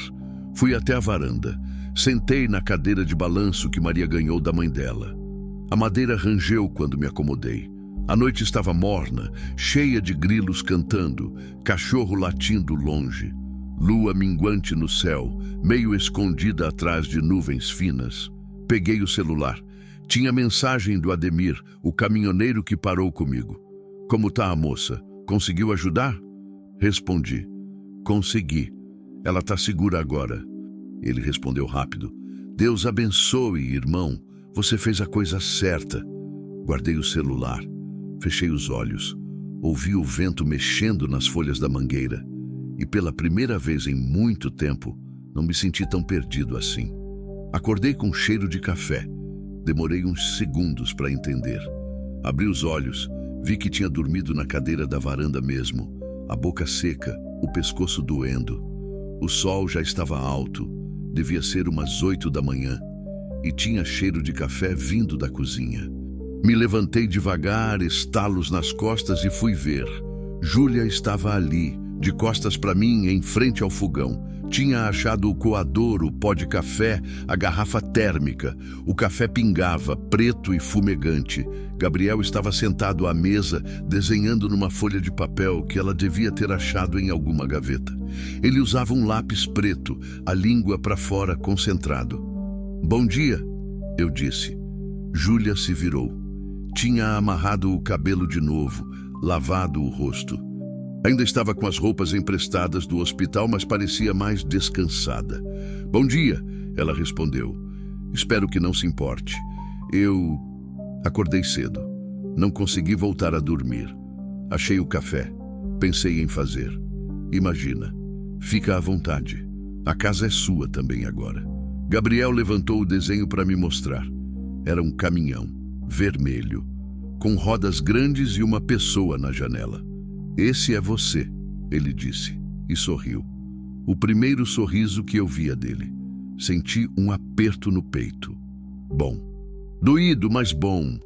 Fui até a varanda, sentei na cadeira de balanço que Maria ganhou da mãe dela. A madeira rangeu quando me acomodei. A noite estava morna, cheia de grilos cantando, cachorro latindo longe. Lua minguante no céu, meio escondida atrás de nuvens finas. Peguei o celular. Tinha mensagem do Ademir, o caminhoneiro que parou comigo. Como tá a moça? Conseguiu ajudar? Respondi. Consegui. Ela tá segura agora. Ele respondeu rápido. Deus abençoe, irmão. Você fez a coisa certa. Guardei o celular. Fechei os olhos. Ouvi o vento mexendo nas folhas da mangueira. E pela primeira vez em muito tempo, não me senti tão perdido assim. Acordei com cheiro de café. Demorei uns segundos para entender. Abri os olhos, vi que tinha dormido na cadeira da varanda mesmo, a boca seca, o pescoço doendo. O sol já estava alto, devia ser umas 8 da manhã, e tinha cheiro de café vindo da cozinha. Me levantei devagar, estalos nas costas e fui ver. Júlia estava ali, de costas para mim, em frente ao fogão. Tinha achado o coador, o pó de café, a garrafa térmica. O café pingava, preto e fumegante. Gabriel estava sentado à mesa, desenhando numa folha de papel que ela devia ter achado em alguma gaveta. Ele usava um lápis preto, a língua para fora, concentrado. Bom dia, eu disse. Júlia se virou. Tinha amarrado o cabelo de novo, lavado o rosto. Ainda estava com as roupas emprestadas do hospital, mas parecia mais descansada. Bom dia, ela respondeu. Espero que não se importe. Eu acordei cedo. Não consegui voltar a dormir. Achei o café. Pensei em fazer. Imagina. Fica à vontade. A casa é sua também agora. Gabriel levantou o desenho para me mostrar. Era um caminhão, vermelho, com rodas grandes e uma pessoa na janela. Esse é você, ele disse, e sorriu. O primeiro sorriso que eu via dele. Senti um aperto no peito. Bom. Doído, mas bom.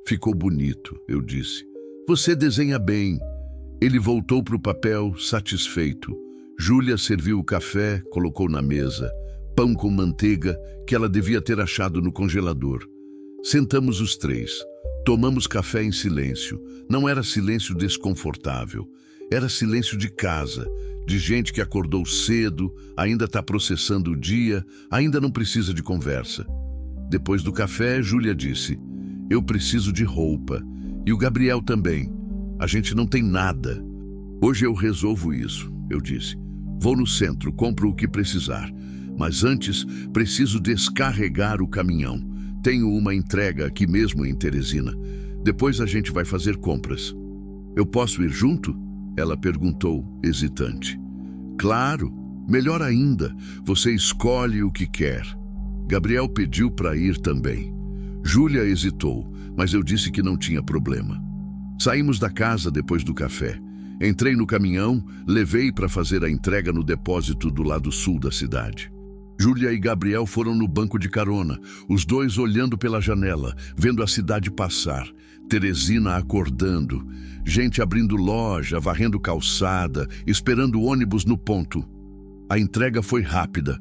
Ficou bonito, eu disse. Você desenha bem. Ele voltou para o papel, satisfeito. Júlia serviu o café, colocou na mesa. Pão com manteiga, que ela devia ter achado no congelador. Sentamos os três. Tomamos café em silêncio. Não era silêncio desconfortável. Era silêncio de casa, de gente que acordou cedo, ainda está processando o dia, ainda não precisa de conversa. Depois do café, Júlia disse, eu preciso de roupa. E o Gabriel também. A gente não tem nada. Hoje eu resolvo isso, eu disse. Vou no centro, compro o que precisar. Mas antes, preciso descarregar o caminhão. Tenho uma entrega aqui mesmo em Teresina. Depois a gente vai fazer compras. Eu posso ir junto? Ela perguntou, hesitante. Claro, melhor ainda. Você escolhe o que quer. Gabriel pediu para ir também. Júlia hesitou, mas eu disse que não tinha problema. Saímos da casa depois do café. Entrei no caminhão, levei para fazer a entrega no depósito do lado sul da cidade. Júlia e Gabriel foram no banco de carona, os dois olhando pela janela, vendo a cidade passar. Teresina acordando, gente abrindo loja, varrendo calçada, esperando o ônibus no ponto. A entrega foi rápida.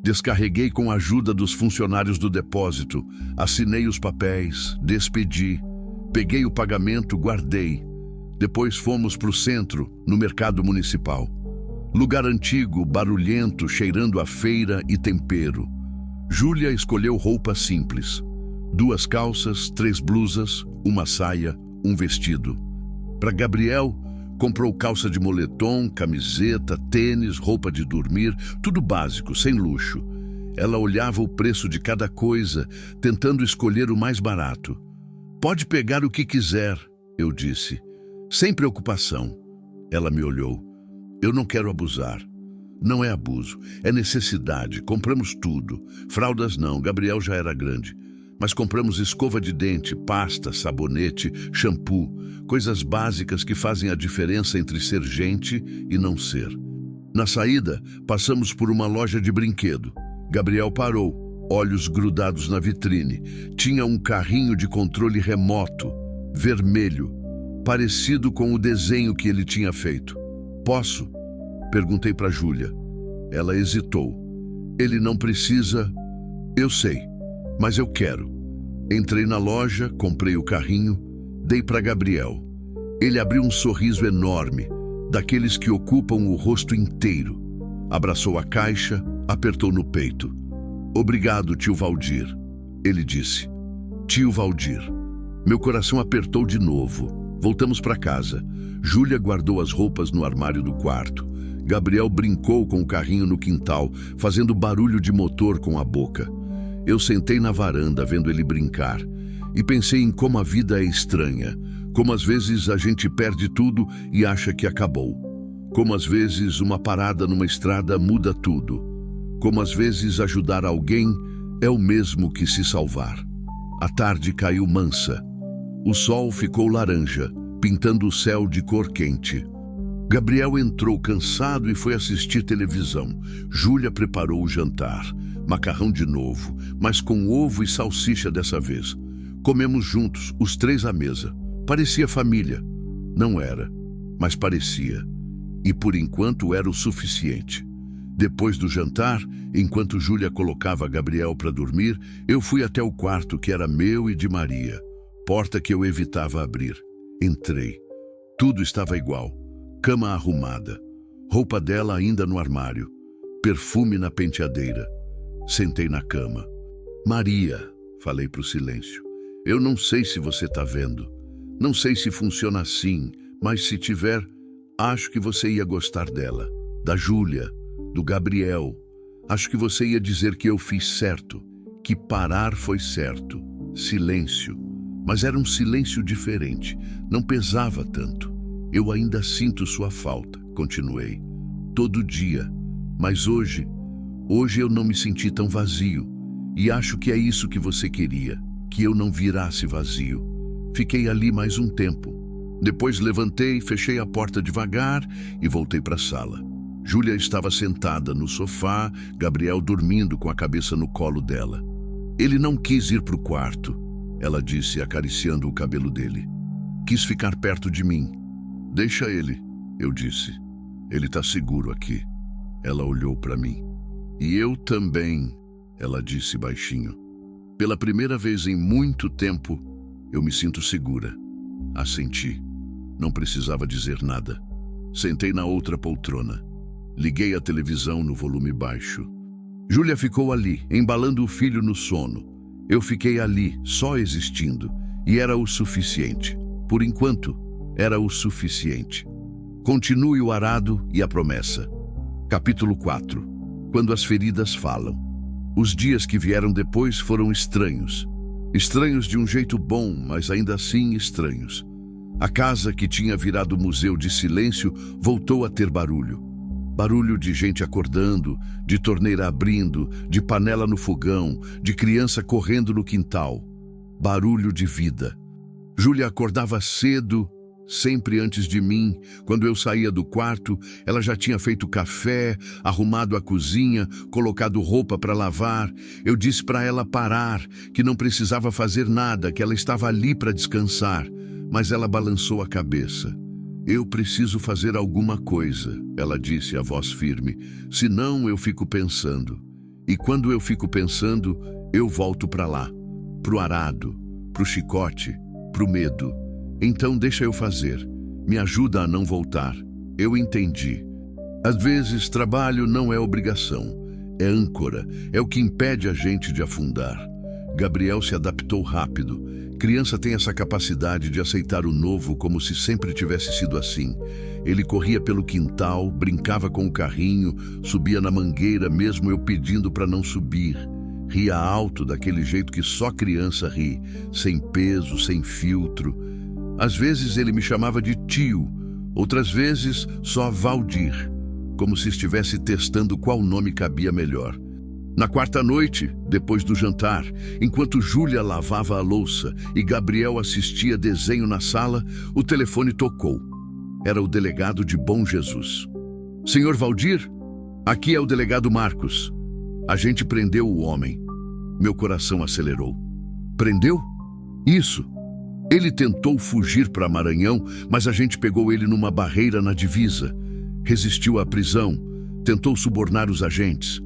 Descarreguei com a ajuda dos funcionários do depósito, assinei os papéis, despedi, peguei o pagamento, guardei. Depois fomos para o centro, no mercado municipal. Lugar antigo, barulhento, cheirando a feira e tempero. Júlia escolheu roupa simples. 2 calças, 3 blusas, uma saia, um vestido. Para Gabriel, comprou calça de moletom, camiseta, tênis, roupa de dormir, tudo básico, sem luxo. Ela olhava o preço de cada coisa, tentando escolher o mais barato. Pode pegar o que quiser, eu disse, sem preocupação. Ela me olhou. Eu não quero abusar. Não é abuso, é necessidade. Compramos tudo. Fraldas não, Gabriel já era grande. Mas compramos escova de dente, pasta, sabonete, shampoo, coisas básicas que fazem a diferença entre ser gente e não ser. Na saída, passamos por uma loja de brinquedo. Gabriel parou, olhos grudados na vitrine. Tinha um carrinho de controle remoto, vermelho, parecido com o desenho que ele tinha feito. Posso? Perguntei para Júlia. Ela hesitou. Ele não precisa... Eu sei, mas eu quero. Entrei na loja, comprei o carrinho, dei para Gabriel. Ele abriu um sorriso enorme, daqueles que ocupam o rosto inteiro. Abraçou a caixa, apertou no peito. Obrigado, tio Valdir, ele disse. Tio Valdir. Meu coração apertou de novo. Voltamos para casa. Júlia guardou as roupas no armário do quarto. Gabriel brincou com o carrinho no quintal, fazendo barulho de motor com a boca. Eu sentei na varanda vendo ele brincar e pensei em como a vida é estranha, como às vezes a gente perde tudo e acha que acabou, como às vezes uma parada numa estrada muda tudo, como às vezes ajudar alguém é o mesmo que se salvar. A tarde caiu mansa. O sol ficou laranja, pintando o céu de cor quente. Gabriel entrou cansado e foi assistir televisão. Júlia preparou o jantar. Macarrão de novo, mas com ovo e salsicha dessa vez. Comemos juntos, os três à mesa. Parecia família. Não era, mas parecia. E por enquanto era o suficiente. Depois do jantar, enquanto Júlia colocava Gabriel para dormir, eu fui até o quarto que era meu e de Maria. Porta que eu evitava abrir. Entrei. Tudo estava igual. Cama arrumada. Roupa dela ainda no armário. Perfume na penteadeira. Sentei na cama. Maria, falei para o silêncio. Eu não sei se você está vendo. Não sei se funciona assim, mas se tiver, acho que você ia gostar dela. Da Júlia, do Gabriel. Acho que você ia dizer que eu fiz certo, que parar foi certo. Silêncio. Mas era um silêncio diferente. Não pesava tanto. Eu ainda sinto sua falta, continuei. Todo dia. Mas hoje eu não me senti tão vazio. E acho que é isso que você queria, que eu não virasse vazio. Fiquei ali mais um tempo. Depois levantei, fechei a porta devagar e voltei para a sala. Júlia estava sentada no sofá, Gabriel dormindo com a cabeça no colo dela. Ele não quis ir para o quarto, ela disse, acariciando o cabelo dele. Quis ficar perto de mim. Deixa ele, eu disse. Ele está seguro aqui. Ela olhou para mim. E eu também, ela disse baixinho. Pela primeira vez em muito tempo, eu me sinto segura. Assenti. Não precisava dizer nada. Sentei na outra poltrona. Liguei a televisão no volume baixo. Júlia ficou ali, embalando o filho no sono. Eu fiquei ali, só existindo. E era o suficiente. Por enquanto, era o suficiente. Continue o arado e a promessa. Capítulo 4. Quando as feridas falam. Os dias que vieram depois foram estranhos. Estranhos de um jeito bom, mas ainda assim estranhos. A casa que tinha virado museu de silêncio voltou a ter barulho. Barulho de gente acordando, de torneira abrindo, de panela no fogão, de criança correndo no quintal. Barulho de vida. Júlia acordava cedo, sempre antes de mim. Quando eu saía do quarto, ela já tinha feito café, arrumado a cozinha, colocado roupa para lavar. Eu disse para ela parar, que não precisava fazer nada, que ela estava ali para descansar. Mas ela balançou a cabeça. Eu preciso fazer alguma coisa, ela disse, a voz firme. Senão eu fico pensando. E quando eu fico pensando, eu volto para lá. Pro arado, pro chicote, pro medo. Então deixa eu fazer. Me ajuda a não voltar. Eu entendi. Às vezes, trabalho não é obrigação. É âncora. É o que impede a gente de afundar. Gabriel se adaptou rápido. Criança tem essa capacidade de aceitar o novo como se sempre tivesse sido assim. Ele corria pelo quintal, brincava com o carrinho, subia na mangueira mesmo eu pedindo para não subir. Ria alto daquele jeito que só criança ri, sem peso, sem filtro. Às vezes ele me chamava de tio, outras vezes só Valdir, como se estivesse testando qual nome cabia melhor. Na quarta noite, depois do jantar, enquanto Júlia lavava a louça e Gabriel assistia desenho na sala, o telefone tocou. Era o delegado de Bom Jesus. Senhor Valdir, aqui é o delegado Marcos. A gente prendeu o homem. Meu coração acelerou. Prendeu? Isso. Ele tentou fugir para Maranhão, mas a gente pegou ele numa barreira na divisa. Resistiu à prisão, tentou subornar os agentes.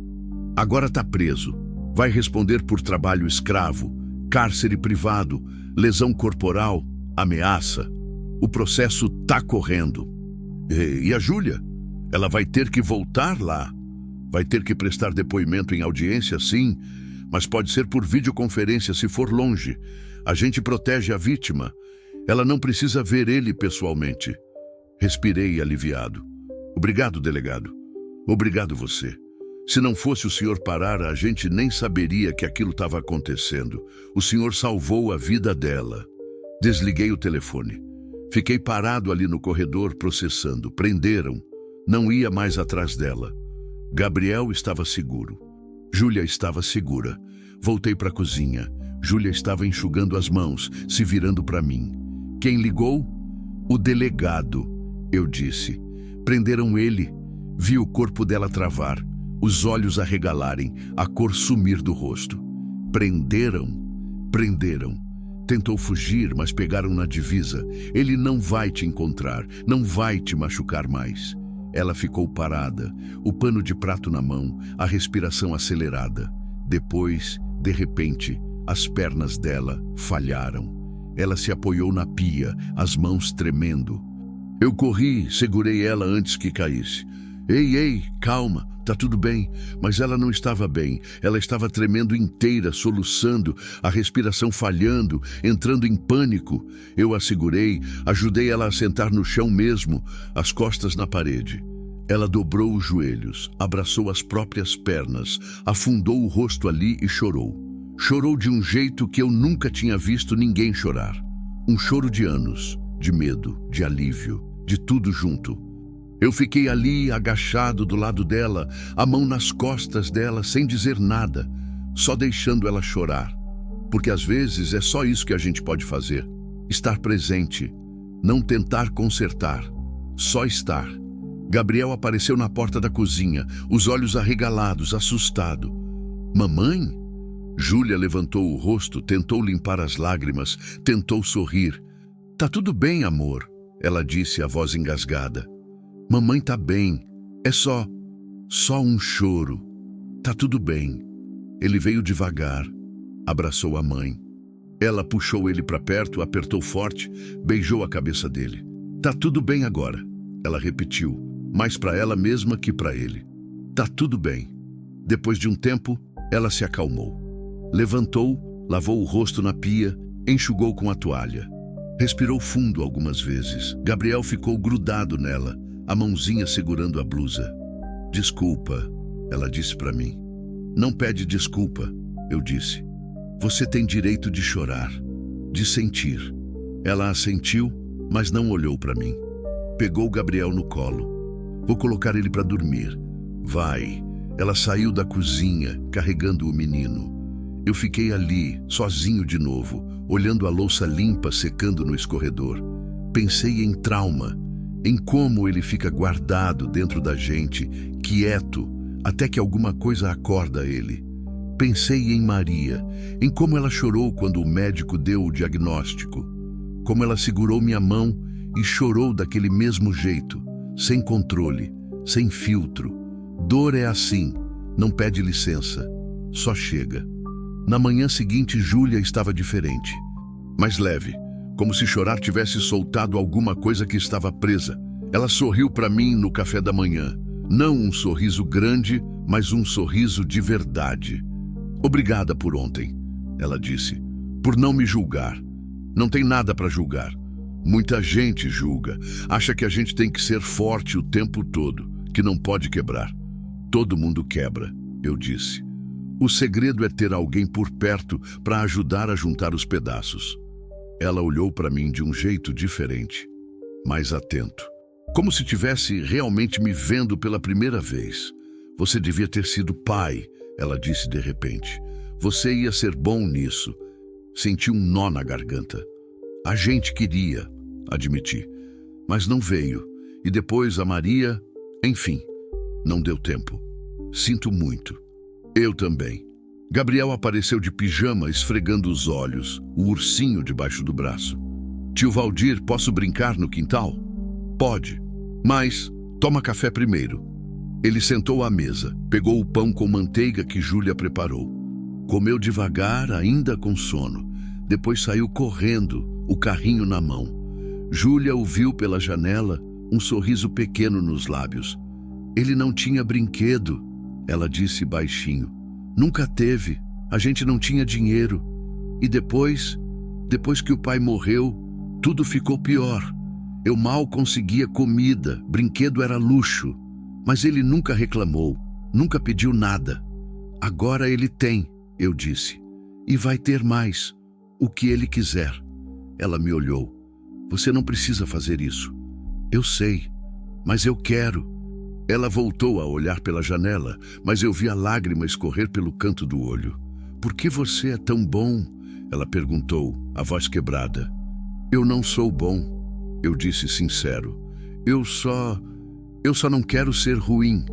Agora está preso. Vai responder por trabalho escravo, cárcere privado, lesão corporal, ameaça. O processo está correndo. E a Júlia? Ela vai ter que voltar lá. Vai ter que prestar depoimento em audiência, sim, mas pode ser por videoconferência se for longe. A gente protege a vítima. Ela não precisa ver ele pessoalmente. Respirei aliviado. Obrigado, delegado. Obrigado você. Se não fosse o senhor parar, a gente nem saberia que aquilo estava acontecendo. O senhor salvou a vida dela. Desliguei o telefone. Fiquei parado ali no corredor processando. Prenderam. Não ia mais atrás dela. Gabriel estava seguro. Júlia estava segura. Voltei para a cozinha. Júlia estava enxugando as mãos, se virando para mim. Quem ligou? O delegado, eu disse. Prenderam ele. Vi o corpo dela travar, os olhos arregalarem, a cor sumir do rosto. Prenderam. Tentou fugir, mas pegaram na divisa. Ele não vai te encontrar, não vai te machucar mais. Ela ficou parada, o pano de prato na mão, a respiração acelerada. Depois, de repente, as pernas dela falharam. Ela se apoiou na pia, as mãos tremendo. Eu corri, segurei ela antes que caísse. Ei, calma, tá tudo bem. Mas ela não estava bem. Ela estava tremendo inteira, soluçando, a respiração falhando, entrando em pânico. Eu a segurei, ajudei ela a sentar no chão mesmo, as costas na parede. Ela dobrou os joelhos, abraçou as próprias pernas, afundou o rosto ali e chorou. Chorou de um jeito que eu nunca tinha visto ninguém chorar. Um choro de anos, de medo, de alívio, de tudo junto. Eu fiquei ali, agachado do lado dela, a mão nas costas dela, sem dizer nada, só deixando ela chorar. Porque às vezes é só isso que a gente pode fazer. Estar presente, não tentar consertar, só estar. Gabriel apareceu na porta da cozinha, os olhos arregalados, assustado. Mamãe? Júlia levantou o rosto, tentou limpar as lágrimas, tentou sorrir. Tá tudo bem, amor, ela disse, a voz engasgada. Mamãe tá bem, é só um choro. Tá tudo bem. Ele veio devagar, abraçou a mãe. Ela puxou ele para perto, apertou forte, beijou a cabeça dele. Tá tudo bem agora, ela repetiu, mais para ela mesma que para ele. Tá tudo bem. Depois de um tempo, ela se acalmou. Levantou, lavou o rosto na pia, enxugou com a toalha. Respirou fundo algumas vezes. Gabriel ficou grudado nela, a mãozinha segurando a blusa. Desculpa, ela disse para mim. Não pede desculpa, eu disse. Você tem direito de chorar, de sentir. Ela assentiu, mas não olhou para mim. Pegou Gabriel no colo. Vou colocar ele para dormir. Vai. Ela saiu da cozinha, carregando o menino. Eu fiquei ali, sozinho de novo, olhando a louça limpa secando no escorredor. Pensei em trauma, em como ele fica guardado dentro da gente, quieto, até que alguma coisa acorda ele. Pensei em Maria, em como ela chorou quando o médico deu o diagnóstico, como ela segurou minha mão e chorou daquele mesmo jeito, sem controle, sem filtro. Dor é assim, não pede licença, só chega. Na manhã seguinte, Júlia estava diferente, mais leve, como se chorar tivesse soltado alguma coisa que estava presa. Ela sorriu para mim no café da manhã. Não um sorriso grande, mas um sorriso de verdade. Obrigada por ontem. ela disse, por não me julgar. Não tem nada para julgar. Muita gente julga, acha que a gente tem que ser forte o tempo todo, que não pode quebrar. Todo mundo quebra, eu disse. O segredo é ter alguém por perto para ajudar a juntar os pedaços. Ela olhou para mim de um jeito diferente, mais atento, como se tivesse realmente me vendo pela primeira vez. Você devia ter sido pai, ela disse de repente. Você ia ser bom nisso. Senti um nó na garganta. A gente queria, admiti, mas não veio. E depois a Maria, enfim, não deu tempo. Sinto muito. Eu também. Gabriel apareceu de pijama, esfregando os olhos, o ursinho debaixo do braço. Tio Valdir, posso brincar no quintal? Pode, mas toma café primeiro. Ele sentou à mesa, pegou o pão com manteiga que Júlia preparou. Comeu devagar, ainda com sono. Depois saiu correndo, o carrinho na mão. Júlia o viu pela janela, um sorriso pequeno nos lábios. Ele não tinha brinquedo, ela disse baixinho. Nunca teve, a gente não tinha dinheiro. E depois que o pai morreu, tudo ficou pior. Eu mal conseguia comida, brinquedo era luxo. Mas ele nunca reclamou, nunca pediu nada. Agora ele tem, eu disse. E vai ter mais, o que ele quiser. Ela me olhou. Você não precisa fazer isso. Eu sei, mas eu quero. Ela voltou a olhar pela janela, mas eu vi a lágrima escorrer pelo canto do olho. Por que você é tão bom? Ela perguntou, a voz quebrada. Eu não sou bom, eu disse sincero. Eu só não quero ser ruim.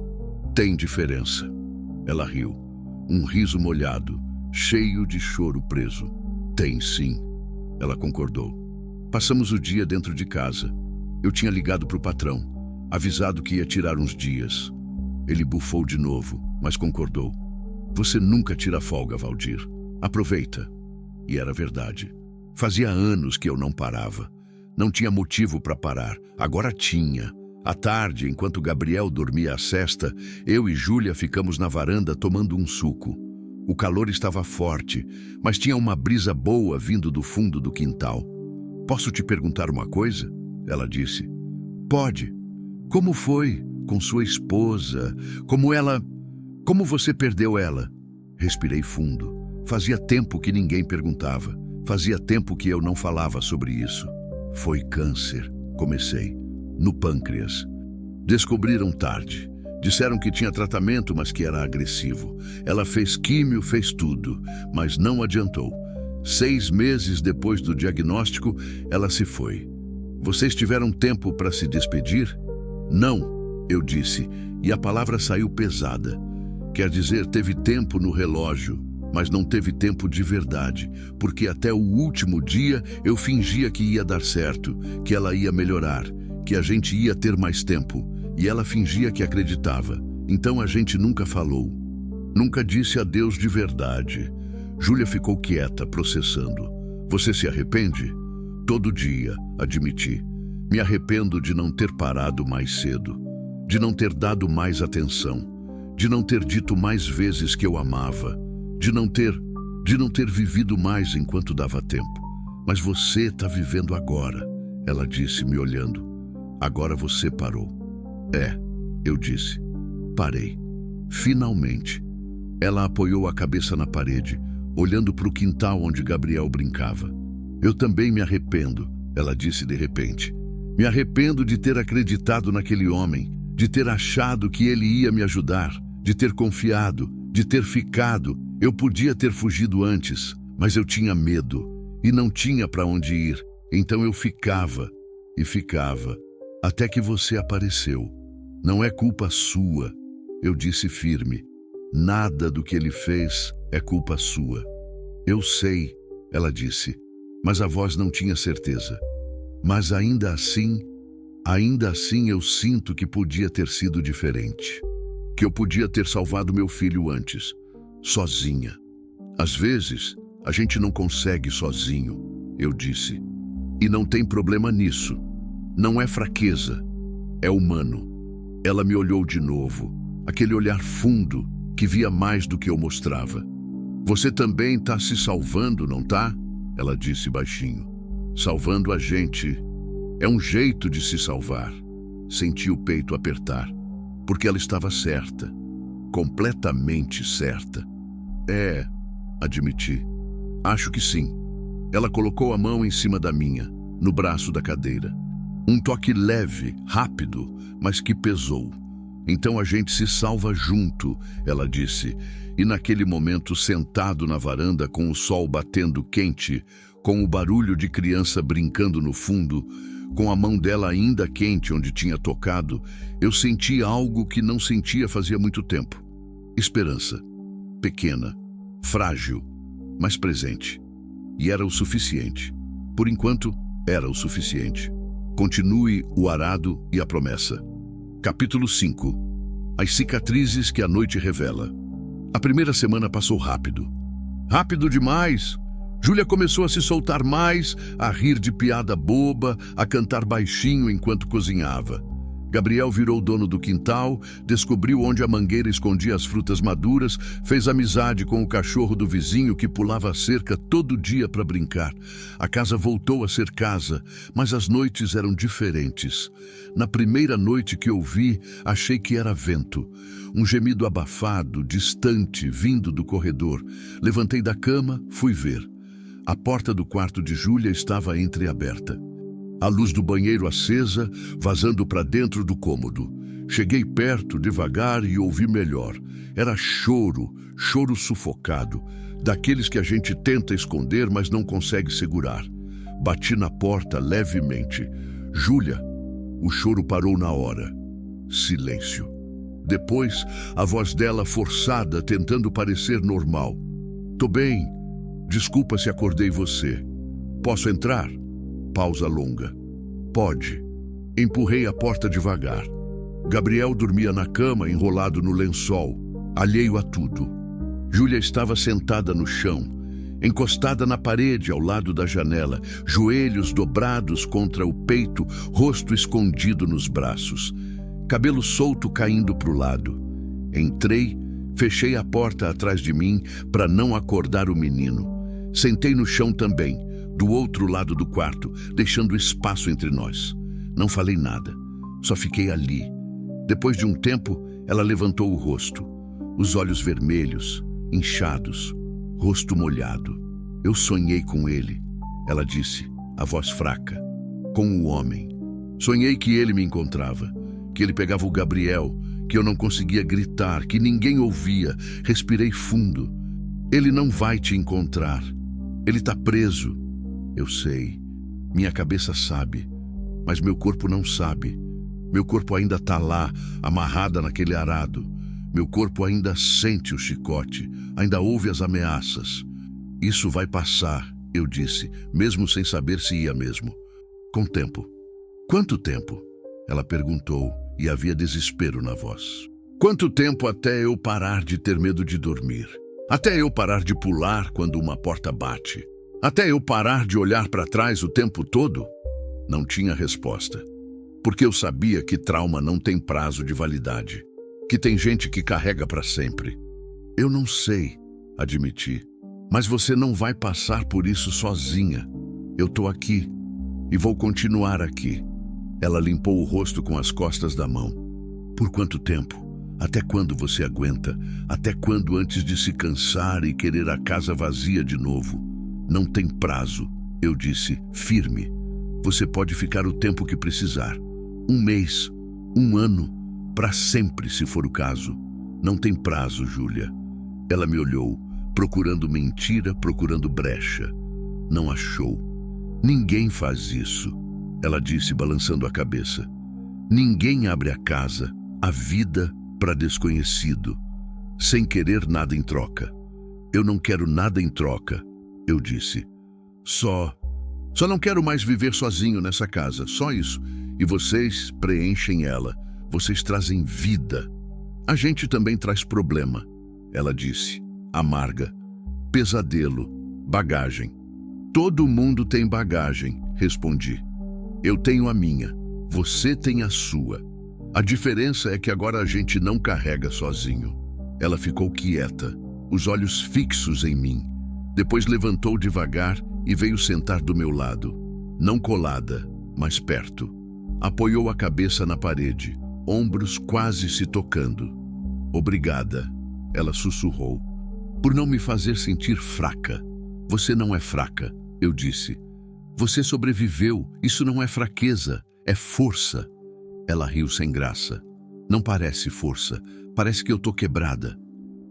Tem diferença. Ela riu, um riso molhado, cheio de choro preso. Tem sim, ela concordou. Passamos o dia dentro de casa. Eu tinha ligado para o patrão, avisado que ia tirar uns dias. Ele bufou de novo, mas concordou. Você nunca tira folga, Valdir. Aproveita. E era verdade. Fazia anos que eu não parava. Não tinha motivo para parar. Agora tinha. À tarde, enquanto Gabriel dormia a sesta, eu e Júlia ficamos na varanda tomando um suco. O calor estava forte, mas tinha uma brisa boa vindo do fundo do quintal. Posso te perguntar uma coisa? Ela disse. Pode. Como foi com sua esposa? Como você perdeu ela? Respirei fundo. Fazia tempo que ninguém perguntava. Fazia tempo que eu não falava sobre isso. Foi câncer, comecei. No pâncreas. Descobriram tarde. Disseram que tinha tratamento, mas que era agressivo. Ela fez químio, fez tudo, mas não adiantou. 6 meses depois do diagnóstico, ela se foi. Vocês tiveram tempo para se despedir? Não, eu disse, e a palavra saiu pesada. Quer dizer, teve tempo no relógio, mas não teve tempo de verdade, porque até o último dia eu fingia que ia dar certo, que ela ia melhorar, que a gente ia ter mais tempo, e ela fingia que acreditava. Então a gente nunca falou. Nunca disse adeus de verdade. Júlia ficou quieta, processando. Você se arrepende? Todo dia, admiti. Me arrependo de não ter parado mais cedo, de não ter dado mais atenção, de não ter dito mais vezes que eu amava, de não ter vivido mais enquanto dava tempo. Mas você está vivendo agora, ela disse, me olhando. Agora você parou. É, eu disse. Parei. Finalmente. Ela apoiou a cabeça na parede, olhando para o quintal onde Gabriel brincava. Eu também me arrependo, ela disse de repente. Me arrependo de ter acreditado naquele homem, de ter achado que ele ia me ajudar, de ter confiado, de ter ficado. Eu podia ter fugido antes, mas eu tinha medo e não tinha para onde ir. Então eu ficava e ficava, até que você apareceu. Não é culpa sua, eu disse firme. Nada do que ele fez é culpa sua. Eu sei, ela disse, mas a voz não tinha certeza. Mas ainda assim eu sinto que podia ter sido diferente. Que eu podia ter salvado meu filho antes, sozinha. Às vezes, a gente não consegue sozinho, eu disse. E não tem problema nisso. Não é fraqueza, é humano. Ela me olhou de novo, aquele olhar fundo que via mais do que eu mostrava. Você também está se salvando, não tá? Ela disse baixinho. Salvando a gente é um jeito de se salvar. Senti o peito apertar, porque ela estava certa, completamente certa. Admiti. Acho que sim. Ela colocou a mão em cima da minha, no braço da cadeira. Um toque leve, rápido, mas que pesou. Então a gente se salva junto, ela disse. E naquele momento, sentado na varanda com o sol batendo quente, com o barulho de criança brincando no fundo, com a mão dela ainda quente onde tinha tocado, eu senti algo que não sentia fazia muito tempo. Esperança. Pequena, frágil, mas presente. E era o suficiente. Por enquanto, era o suficiente. Continue o arado e a promessa. Capítulo 5. As cicatrizes que a noite revela. A primeira semana passou rápido. Rápido demais! Júlia começou a se soltar mais, a rir de piada boba, a cantar baixinho enquanto cozinhava. Gabriel virou dono do quintal, descobriu onde a mangueira escondia as frutas maduras, fez amizade com o cachorro do vizinho que pulava a cerca todo dia para brincar. A casa voltou a ser casa, mas as noites eram diferentes. Na primeira noite que eu vi, achei que era vento. Um gemido abafado, distante, vindo do corredor. Levantei da cama, fui ver. A porta do quarto de Júlia estava entreaberta. A luz do banheiro acesa, vazando para dentro do cômodo. Cheguei perto, devagar, e ouvi melhor. Era choro, choro sufocado, daqueles que a gente tenta esconder, mas não consegue segurar. Bati na porta levemente. Júlia. O choro parou na hora. Silêncio. Depois, a voz dela forçada, tentando parecer normal. Tô bem. Desculpa se acordei você. Posso entrar? Pausa longa. Pode. Empurrei a porta devagar. Gabriel dormia na cama, enrolado no lençol, alheio a tudo. Júlia estava sentada no chão, encostada na parede ao lado da janela, joelhos dobrados contra o peito, rosto escondido nos braços. Cabelo solto caindo para o lado. Entrei, fechei a porta atrás de mim para não acordar o menino. Sentei no chão também, do outro lado do quarto, deixando espaço entre nós. Não falei nada, só fiquei ali. Depois de um tempo, ela levantou o rosto, os olhos vermelhos, inchados, rosto molhado. Eu sonhei com ele, ela disse, a voz fraca, com o homem. Sonhei que ele me encontrava, que ele pegava o Gabriel, que eu não conseguia gritar, que ninguém ouvia. Respirei fundo. Ele não vai te encontrar. Ele tá preso. Eu sei. Minha cabeça sabe. Mas meu corpo não sabe. Meu corpo ainda tá lá, amarrada naquele arado. Meu corpo ainda sente o chicote. Ainda ouve as ameaças. Isso vai passar, eu disse, mesmo sem saber se ia mesmo. Com tempo. Quanto tempo? Ela perguntou, e havia desespero na voz. Quanto tempo até eu parar de ter medo de dormir? Até eu parar de pular quando uma porta bate? Até eu parar de olhar para trás o tempo todo? Não tinha resposta. Porque eu sabia que trauma não tem prazo de validade. Que tem gente que carrega para sempre. Eu não sei, admiti. Mas você não vai passar por isso sozinha. Eu tô aqui. E vou continuar aqui. Ela limpou o rosto com as costas da mão. Por quanto tempo? Até quando você aguenta? Até quando antes de se cansar e querer a casa vazia de novo? Não tem prazo, eu disse, firme. Você pode ficar o tempo que precisar. 1 mês, 1 ano, para sempre se for o caso. Não tem prazo, Júlia. Ela me olhou, procurando mentira, procurando brecha. Não achou. Ninguém faz isso. Ela disse, balançando a cabeça. Ninguém abre a casa, a vida, para desconhecido, sem querer nada em troca. Eu não quero nada em troca, eu disse. Só não quero mais viver sozinho nessa casa, só isso. E vocês preenchem ela, vocês trazem vida. A gente também traz problema, ela disse, amarga. Pesadelo, bagagem. Todo mundo tem bagagem, respondi. Eu tenho a minha, você tem a sua. A diferença é que agora a gente não carrega sozinho. Ela ficou quieta. os olhos fixos em mim. Depois levantou devagar e veio sentar do meu lado. Não colada, mas perto. Apoiou a cabeça na parede, ombros quase se tocando. Obrigada, ela sussurrou, por não me fazer sentir fraca. Você não é fraca, eu disse. Você sobreviveu, isso não é fraqueza, é força. Ela riu sem graça. Não parece força, parece que eu tô quebrada.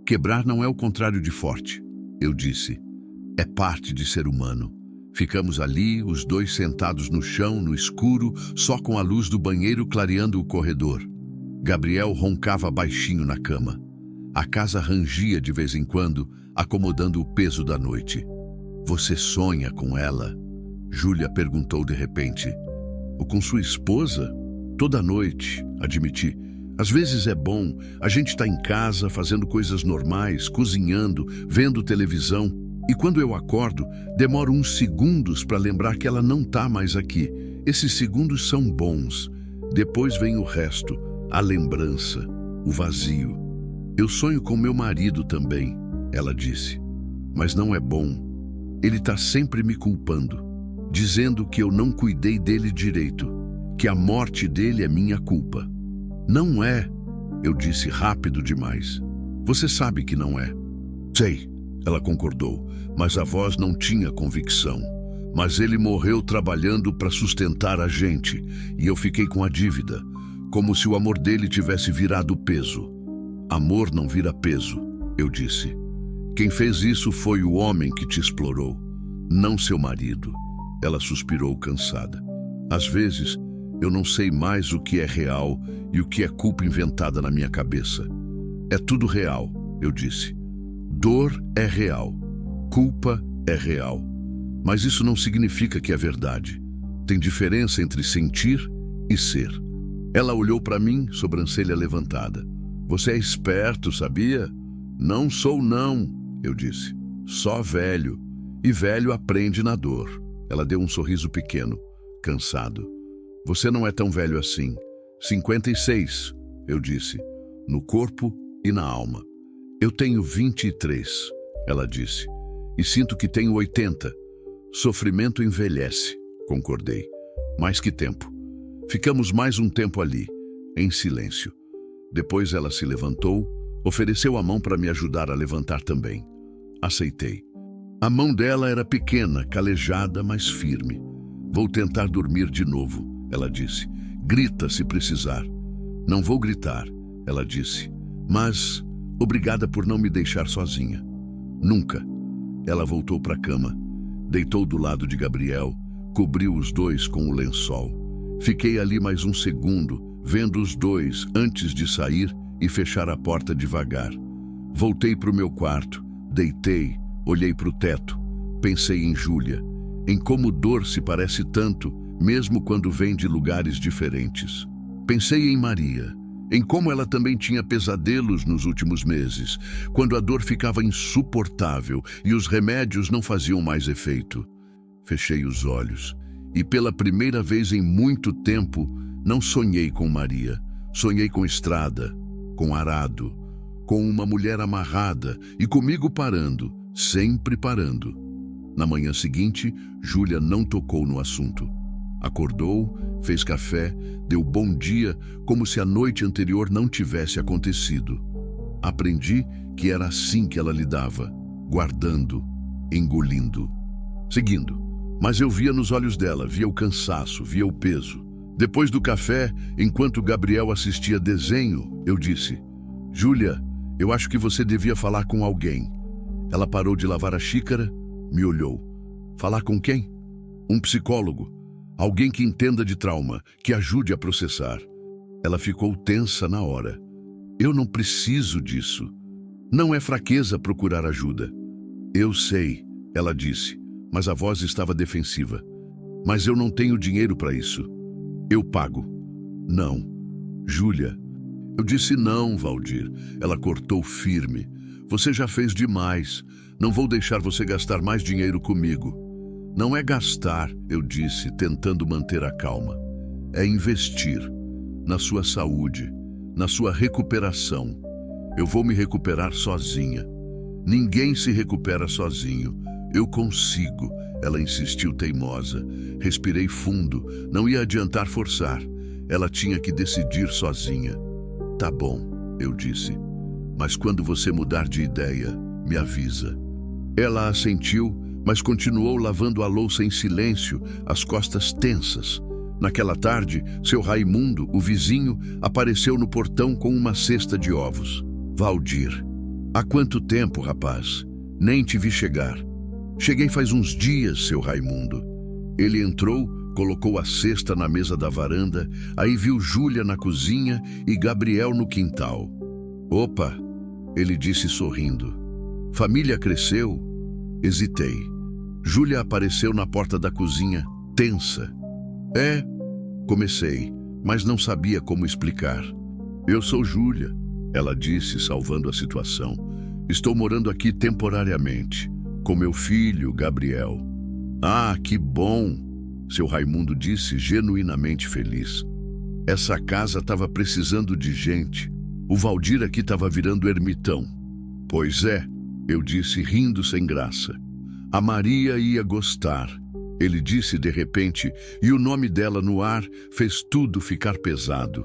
Quebrar não é o contrário de forte, eu disse. É parte de ser humano. Ficamos ali, os dois sentados no chão, no escuro, só com a luz do banheiro clareando o corredor. Gabriel roncava baixinho na cama. A casa rangia de vez em quando, acomodando o peso da noite. Você sonha com ela? Júlia perguntou de repente. Ou com sua esposa? Toda noite, admiti. Às vezes é bom, a gente está em casa fazendo coisas normais, cozinhando, vendo televisão, e quando eu acordo, demoro uns segundos para lembrar que ela não está mais aqui. Esses segundos são bons. Depois vem o resto, a lembrança, o vazio. Eu sonho com meu marido também, ela disse. Mas não é bom. Ele está sempre me culpando, dizendo que eu não cuidei dele direito, que a morte dele é minha culpa. Não é, eu disse rápido demais. Você sabe que não é. Sei, ela concordou, mas a voz não tinha convicção. Mas ele morreu trabalhando para sustentar a gente, e eu fiquei com a dívida, como se o amor dele tivesse virado peso. Amor não vira peso, eu disse. Quem fez isso foi o homem que te explorou, não seu marido. Ela suspirou cansada. Às vezes, eu não sei mais o que é real e o que é culpa inventada na minha cabeça. É tudo real, eu disse. Dor é real, culpa é real. Mas isso não significa que é verdade. Tem diferença entre sentir e ser. Ela olhou para mim, sobrancelha levantada. Você é esperto, sabia? Não sou não, eu disse. Só velho. E velho aprende na dor. Ela deu um sorriso pequeno, cansado. Você não é tão velho assim. 56, eu disse, no corpo e na alma. Eu tenho 23, ela disse, e sinto que tenho 80. Sofrimento envelhece, concordei. Mais que tempo. Ficamos mais um tempo ali, em silêncio. Depois ela se levantou, ofereceu a mão para me ajudar a levantar também. Aceitei. A mão dela era pequena, calejada, mas firme. Vou tentar dormir de novo, ela disse. Grita se precisar. Não vou gritar, ela disse. Mas obrigada por não me deixar sozinha. Nunca. Ela voltou para a cama, deitou do lado de Gabriel, cobriu os dois com o lençol. Fiquei ali mais um segundo, vendo os dois antes de sair e fechar a porta devagar. Voltei para o meu quarto, deitei, olhei para o teto. Pensei em Júlia, em como dor se parece tanto, mesmo quando vem de lugares diferentes. Pensei em Maria, em como ela também tinha pesadelos nos últimos meses, quando a dor ficava insuportável e os remédios não faziam mais efeito. Fechei os olhos e pela primeira vez em muito tempo não sonhei com Maria. Sonhei com estrada, com arado, com uma mulher amarrada e comigo parando, sempre parando. Na manhã seguinte, Júlia não tocou no assunto. Acordou, fez café, deu bom dia, como se a noite anterior não tivesse acontecido. Aprendi que era assim que ela lidava, guardando, engolindo, seguindo. Mas eu via nos olhos dela, via o cansaço, via o peso. Depois do café, enquanto Gabriel assistia desenho, eu disse: Júlia, eu acho que você devia falar com alguém. Ela parou de lavar a xícara, me olhou. Falar com quem? Um psicólogo. Alguém que entenda de trauma, que ajude a processar. Ela ficou tensa na hora. Eu não preciso disso. Não é fraqueza procurar ajuda. Eu sei, ela disse, mas a voz estava defensiva. Mas eu não tenho dinheiro para isso. Eu pago. Não. Júlia. Eu disse não, Valdir. Ela cortou firme. Você já fez demais. Não vou deixar você gastar mais dinheiro comigo. Não é gastar, eu disse, tentando manter a calma. É investir na sua saúde, na sua recuperação. Eu vou me recuperar sozinha. Ninguém se recupera sozinho. Eu consigo, ela insistiu teimosa. Respirei fundo, não ia adiantar forçar. Ela tinha que decidir sozinha. Tá bom, eu disse. Mas quando você mudar de ideia, me avisa. Ela assentiu, mas continuou lavando a louça em silêncio, as costas tensas. Naquela tarde, seu Raimundo, o vizinho, apareceu no portão com uma cesta de ovos. Valdir. Há quanto tempo, rapaz? Nem te vi chegar. Cheguei faz uns dias, seu Raimundo. Ele entrou, colocou a cesta na mesa da varanda, aí viu Júlia na cozinha e Gabriel no quintal. Opa, ele disse sorrindo. Família cresceu? Hesitei. Júlia apareceu na porta da cozinha, tensa. É, comecei, mas não sabia como explicar. Eu sou Júlia, ela disse, salvando a situação. Estou morando aqui temporariamente, com meu filho, Gabriel. Ah, que bom, seu Raimundo disse, genuinamente feliz. Essa casa estava precisando de gente. O Valdir aqui estava virando ermitão. Pois é, eu disse, rindo sem graça. A Maria ia gostar, ele disse de repente, e o nome dela no ar fez tudo ficar pesado.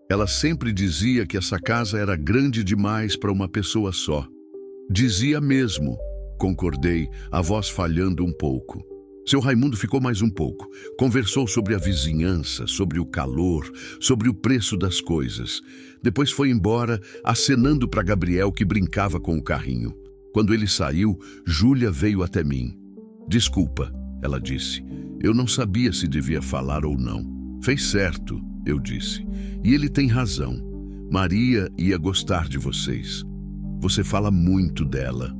Ela sempre dizia que essa casa era grande demais para uma pessoa só. Dizia mesmo, concordei, a voz falhando um pouco. Seu Raimundo ficou mais um pouco. Conversou sobre a vizinhança, sobre o calor, sobre o preço das coisas. Depois foi embora, acenando para Gabriel que brincava com o carrinho. Quando ele saiu, Júlia veio até mim. Desculpa, ela disse. Eu não sabia se devia falar ou não. Fez certo, eu disse. E ele tem razão. Maria ia gostar de vocês. Você fala muito dela.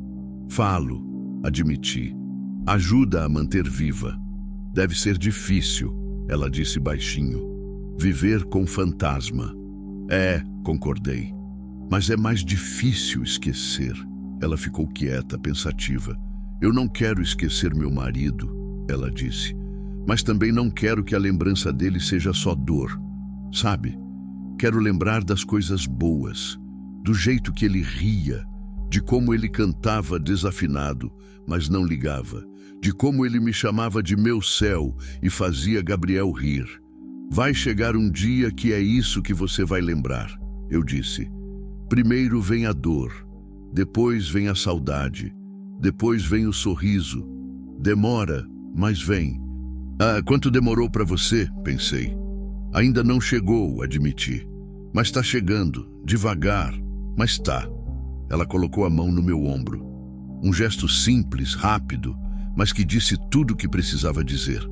Falo, admiti. Ajuda a manter viva. Deve ser difícil, ela disse baixinho. Viver com fantasma. É, concordei. Mas é mais difícil esquecer. Ela ficou quieta, pensativa. Eu não quero esquecer meu marido, ela disse. Mas também não quero que a lembrança dele seja só dor. Sabe? Quero lembrar das coisas boas, do jeito que ele ria, de como ele cantava desafinado, mas não ligava, de como ele me chamava de meu céu e fazia Gabriel rir. Vai chegar um dia que é isso que você vai lembrar, eu disse. Primeiro vem a dor, depois vem a saudade, depois vem o sorriso. Demora, mas vem. Ah, quanto demorou para você? Pensei. Ainda não chegou, admiti. Mas está chegando, devagar, mas tá. Ela colocou a mão no meu ombro. Um gesto simples, rápido, mas que disse tudo o que precisava dizer.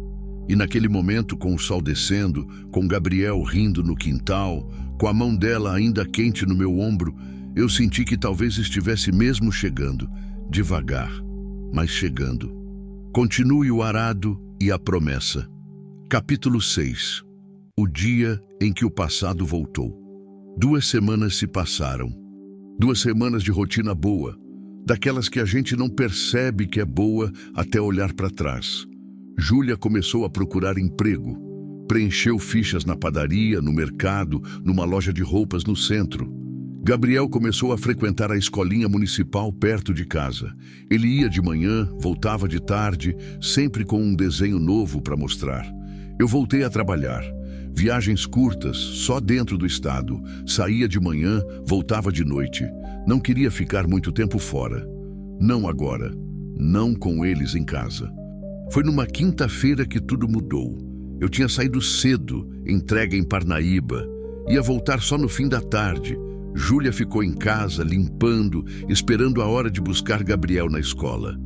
E naquele momento, com o sol descendo, com Gabriel rindo no quintal, com a mão dela ainda quente no meu ombro, eu senti que talvez estivesse mesmo chegando, devagar, mas chegando. Continue o arado e a promessa. Capítulo 6. O dia em que o passado voltou. 2 semanas se passaram. 2 semanas de rotina boa, daquelas que a gente não percebe que é boa até olhar para trás. Júlia começou a procurar emprego. Preencheu fichas na padaria, no mercado, numa loja de roupas no centro. Gabriel começou a frequentar a escolinha municipal perto de casa. Ele ia de manhã, voltava de tarde, sempre com um desenho novo para mostrar. Eu voltei a trabalhar. Viagens curtas, só dentro do estado. Saía de manhã, voltava de noite. Não queria ficar muito tempo fora. Não agora. Não com eles em casa. Foi numa quinta-feira que tudo mudou. Eu tinha saído cedo, entregue em Parnaíba. Ia voltar só no fim da tarde. Júlia ficou em casa, limpando, esperando a hora de buscar Gabriel na escola.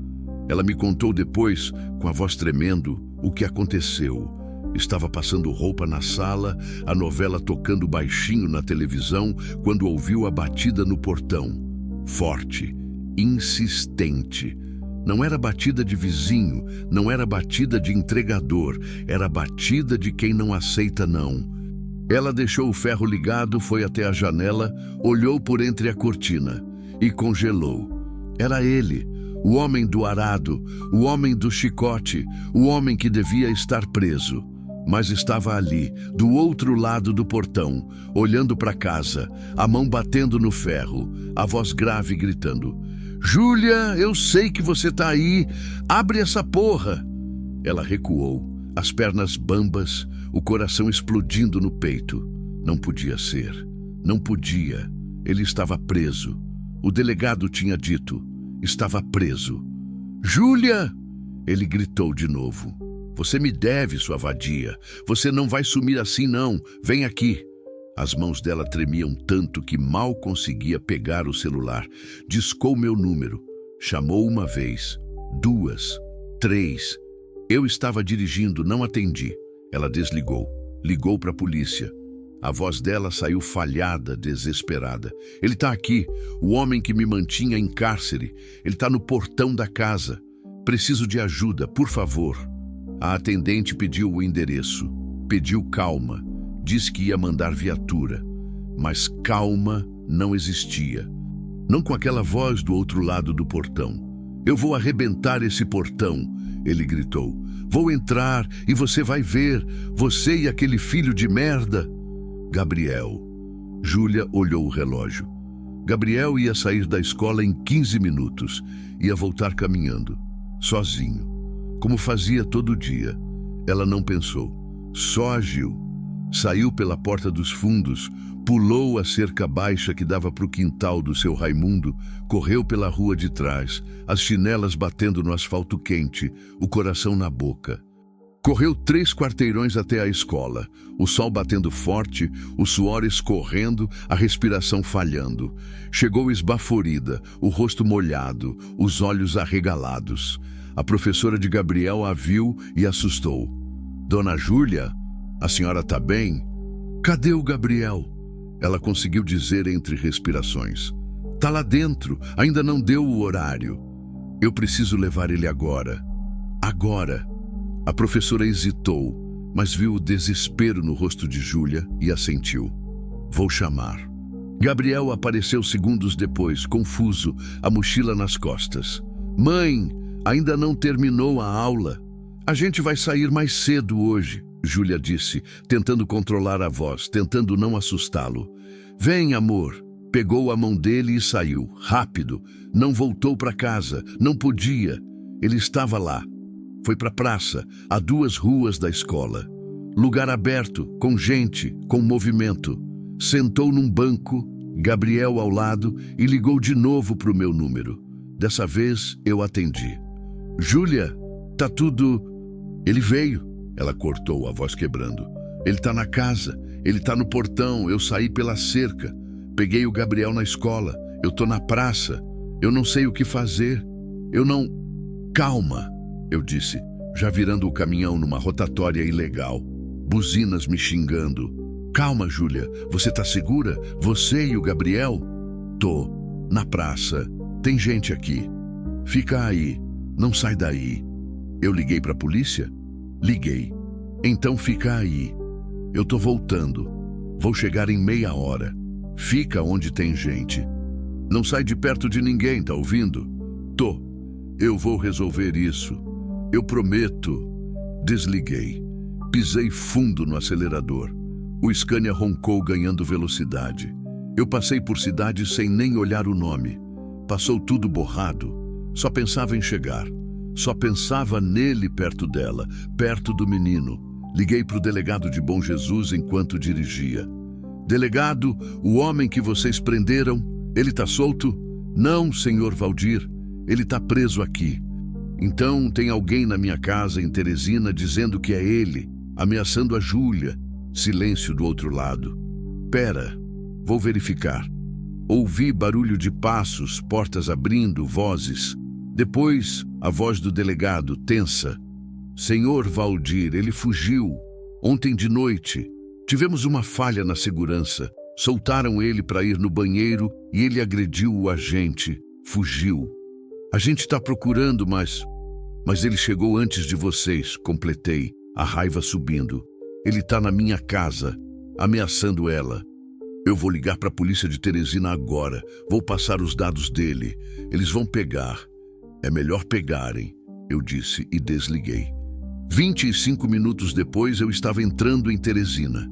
Ela me contou depois, com a voz tremendo, o que aconteceu. Estava passando roupa na sala, a novela tocando baixinho na televisão, quando ouviu a batida no portão. Forte, insistente. Não era batida de vizinho, não era batida de entregador, era batida de quem não aceita não. Ela deixou o ferro ligado, foi até a janela, olhou por entre a cortina e congelou. Era ele, o homem do arado, o homem do chicote, o homem que devia estar preso. Mas estava ali, do outro lado do portão, olhando para casa, a mão batendo no ferro, a voz grave gritando: Júlia, eu sei que você tá aí. Abre essa porra. Ela recuou, as pernas bambas, o coração explodindo no peito. Não podia ser. Não podia. Ele estava preso. O delegado tinha dito. Estava preso. Júlia! Ele gritou de novo. Você me deve, sua vadia. Você não vai sumir assim, não. Vem aqui. As mãos dela tremiam tanto que mal conseguia pegar o celular. Discou meu número. Chamou uma vez, 2, 3. Eu estava dirigindo, não atendi. Ela desligou. Ligou para a polícia. A voz dela saiu falhada, desesperada. Ele está aqui, o homem que me mantinha em cárcere. Ele está no portão da casa. Preciso de ajuda, por favor. A atendente pediu o endereço. Pediu calma. Disse que ia mandar viatura. Mas calma não existia. Não com aquela voz do outro lado do portão. Eu vou arrebentar esse portão, ele gritou. Vou entrar e você vai ver. Você e aquele filho de merda. Gabriel. Júlia olhou o relógio. Gabriel ia sair da escola em 15 minutos. Ia voltar caminhando. Sozinho. Como fazia todo dia. Ela não pensou. Só agiu. Saiu pela porta dos fundos, pulou a cerca baixa que dava para o quintal do seu Raimundo, correu pela rua de trás, as chinelas batendo no asfalto quente, o coração na boca. Correu 3 quarteirões até a escola, o sol batendo forte, o suor escorrendo, a respiração falhando. Chegou esbaforida, o rosto molhado, os olhos arregalados. A professora de Gabriel a viu e assustou. Dona Júlia? A senhora tá bem? Cadê o Gabriel? Ela conseguiu dizer entre respirações. Tá lá dentro, ainda não deu o horário. Eu preciso levar ele agora. Agora. A professora hesitou, mas viu o desespero no rosto de Júlia e assentiu. Vou chamar. Gabriel apareceu segundos depois, confuso, a mochila nas costas. Mãe, ainda não terminou a aula. A gente vai sair mais cedo hoje. Júlia disse, tentando controlar a voz, tentando não assustá-lo. Vem, amor. Pegou a mão dele e saiu, rápido. Não voltou para casa, não podia. Ele estava lá. Foi para a praça, a 2 ruas da escola. Lugar aberto, com gente, com movimento. Sentou num banco, Gabriel ao lado, e ligou de novo para o meu número. Dessa vez eu atendi. Júlia, tá tudo... Ele veio. Ela cortou, a voz quebrando. Ele tá na casa, ele tá no portão, eu saí pela cerca. Peguei o Gabriel na escola, eu tô na praça. Eu não sei o que fazer. Eu não... Calma, eu disse, já virando o caminhão numa rotatória ilegal. Buzinas me xingando. Calma, Júlia, você tá segura? Você e o Gabriel? Tô. Na praça. Tem gente aqui. Fica aí. Não sai daí. Eu liguei pra polícia? Liguei. Então fica aí. Eu tô voltando. Vou chegar em meia hora. Fica onde tem gente. Não sai de perto de ninguém, tá ouvindo? Tô. Eu vou resolver isso. Eu prometo. Desliguei. Pisei fundo no acelerador. O Scania roncou ganhando velocidade. Eu passei por cidade sem nem olhar o nome. Passou tudo borrado. Só pensava em chegar. Só pensava nele perto dela, perto do menino. Liguei para o delegado de Bom Jesus enquanto dirigia. Delegado, o homem que vocês prenderam, ele tá solto? Não, senhor Valdir, ele tá preso aqui. Então tem alguém na minha casa em Teresina dizendo que é ele, ameaçando a Júlia. Silêncio do outro lado. Pera, vou verificar. Ouvi barulho de passos, portas abrindo, vozes. Depois, a voz do delegado, tensa. Senhor Valdir, ele fugiu. Ontem de noite. Tivemos uma falha na segurança. Soltaram ele para ir no banheiro e ele agrediu o agente. Fugiu. A gente está procurando, mas ele chegou antes de vocês, completei, a raiva subindo. Ele está na minha casa, ameaçando ela. Eu vou ligar para a polícia de Teresina agora. Vou passar os dados dele. Eles vão pegar. É melhor pegarem, eu disse e desliguei. 25 minutos depois eu estava entrando em Teresina.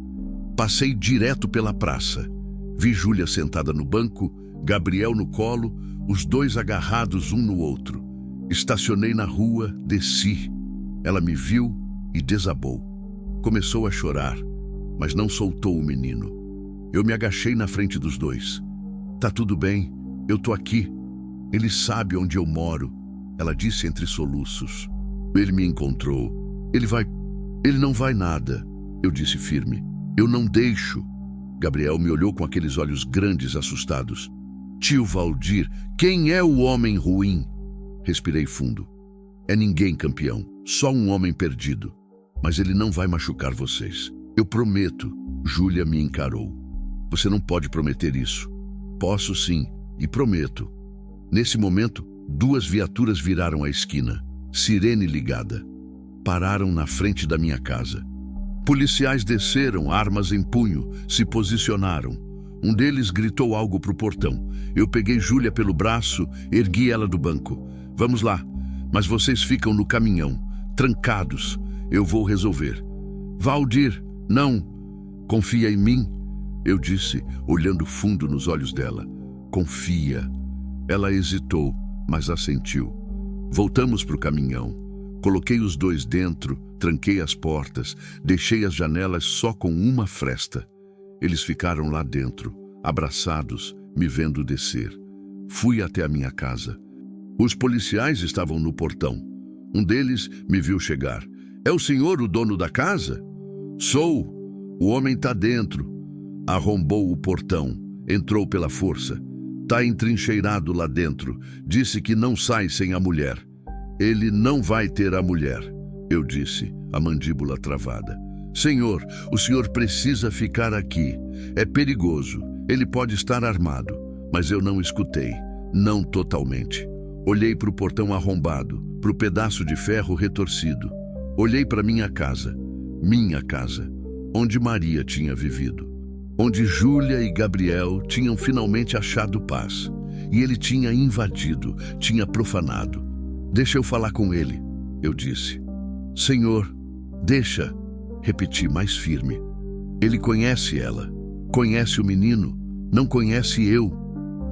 Passei direto pela praça. Vi Júlia sentada no banco, Gabriel no colo, os dois agarrados um no outro. Estacionei na rua, desci. Ela me viu e desabou. Começou a chorar, mas não soltou o menino. Eu me agachei na frente dos dois. Tá tudo bem, eu tô aqui. Ele sabe onde eu moro, ela disse entre soluços. Ele me encontrou. Ele não vai nada, eu disse firme. Eu não deixo. Gabriel me olhou com aqueles olhos grandes, assustados. Tio Valdir, quem é o homem ruim? Respirei fundo. É ninguém, campeão, só um homem perdido. Mas ele não vai machucar vocês. Eu prometo. Júlia me encarou. Você não pode prometer isso. Posso sim, e prometo. Nesse momento, 2 viaturas viraram a esquina. Sirene ligada. Pararam na frente da minha casa. Policiais desceram, armas em punho, se posicionaram. Um deles gritou algo pro portão. Eu peguei Júlia pelo braço, ergui ela do banco. Vamos lá, mas vocês ficam no caminhão, trancados. Eu vou resolver. Valdir, não. Confia em mim? Eu disse, olhando fundo nos olhos dela. Confia. Ela hesitou, mas assentiu. Voltamos pro caminhão. Coloquei os dois dentro, tranquei as portas, deixei as janelas só com uma fresta. Eles ficaram lá dentro, abraçados, me vendo descer. Fui até a minha casa. Os policiais estavam no portão. Um deles me viu chegar. É o senhor o dono da casa? Sou. O homem tá dentro. Arrombou o portão. Entrou pela força. Tá entrincheirado lá dentro. Disse que não sai sem a mulher. Ele não vai ter a mulher, eu disse, a mandíbula travada. Senhor, o senhor precisa ficar aqui. É perigoso. Ele pode estar armado. Mas eu não escutei. Não totalmente. Olhei para o portão arrombado, para o pedaço de ferro retorcido. Olhei para minha casa, onde Maria tinha vivido. Onde Júlia e Gabriel tinham finalmente achado paz. E ele tinha invadido, tinha profanado. Deixa eu falar com ele, eu disse. Senhor, deixa, repeti mais firme. Ele conhece ela, conhece o menino, não conhece eu.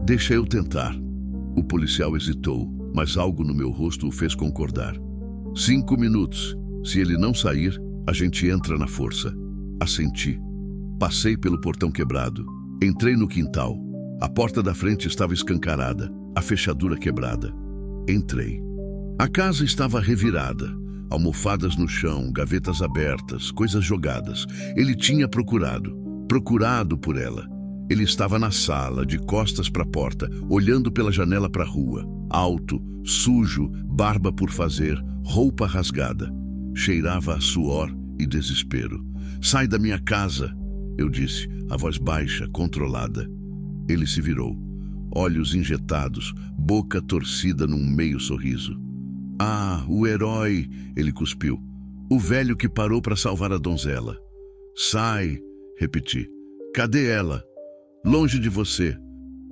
Deixa eu tentar. O policial hesitou, mas algo no meu rosto o fez concordar. 5 minutos. Se ele não sair, a gente entra na força. Assenti. Passei pelo portão quebrado. Entrei no quintal. A porta da frente estava escancarada, a fechadura quebrada. Entrei. A casa estava revirada. Almofadas no chão, gavetas abertas, coisas jogadas. Ele tinha procurado por ela. Ele estava na sala, de costas para a porta, olhando pela janela para a rua. Alto, sujo, barba por fazer, roupa rasgada. Cheirava a suor e desespero. Sai da minha casa, eu disse, a voz baixa, controlada. Ele se virou. Olhos injetados, boca torcida num meio sorriso. Ah, o herói, ele cuspiu. O velho que parou para salvar a donzela. Sai, repeti. Cadê ela? Longe de você.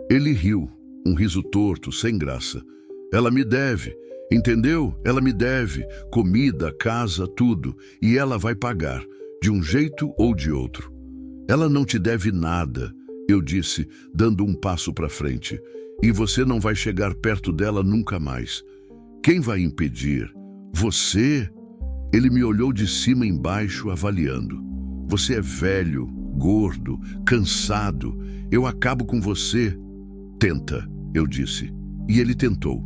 Ele riu, um riso torto, sem graça. Ela me deve, entendeu? Ela me deve. Comida, casa, tudo. E ela vai pagar, de um jeito ou de outro. Ela não te deve nada, eu disse, dando um passo para frente. E você não vai chegar perto dela nunca mais. Quem vai impedir? Você? Ele me olhou de cima embaixo, avaliando. Você é velho, gordo, cansado. Eu acabo com você. Tenta, eu disse. E ele tentou.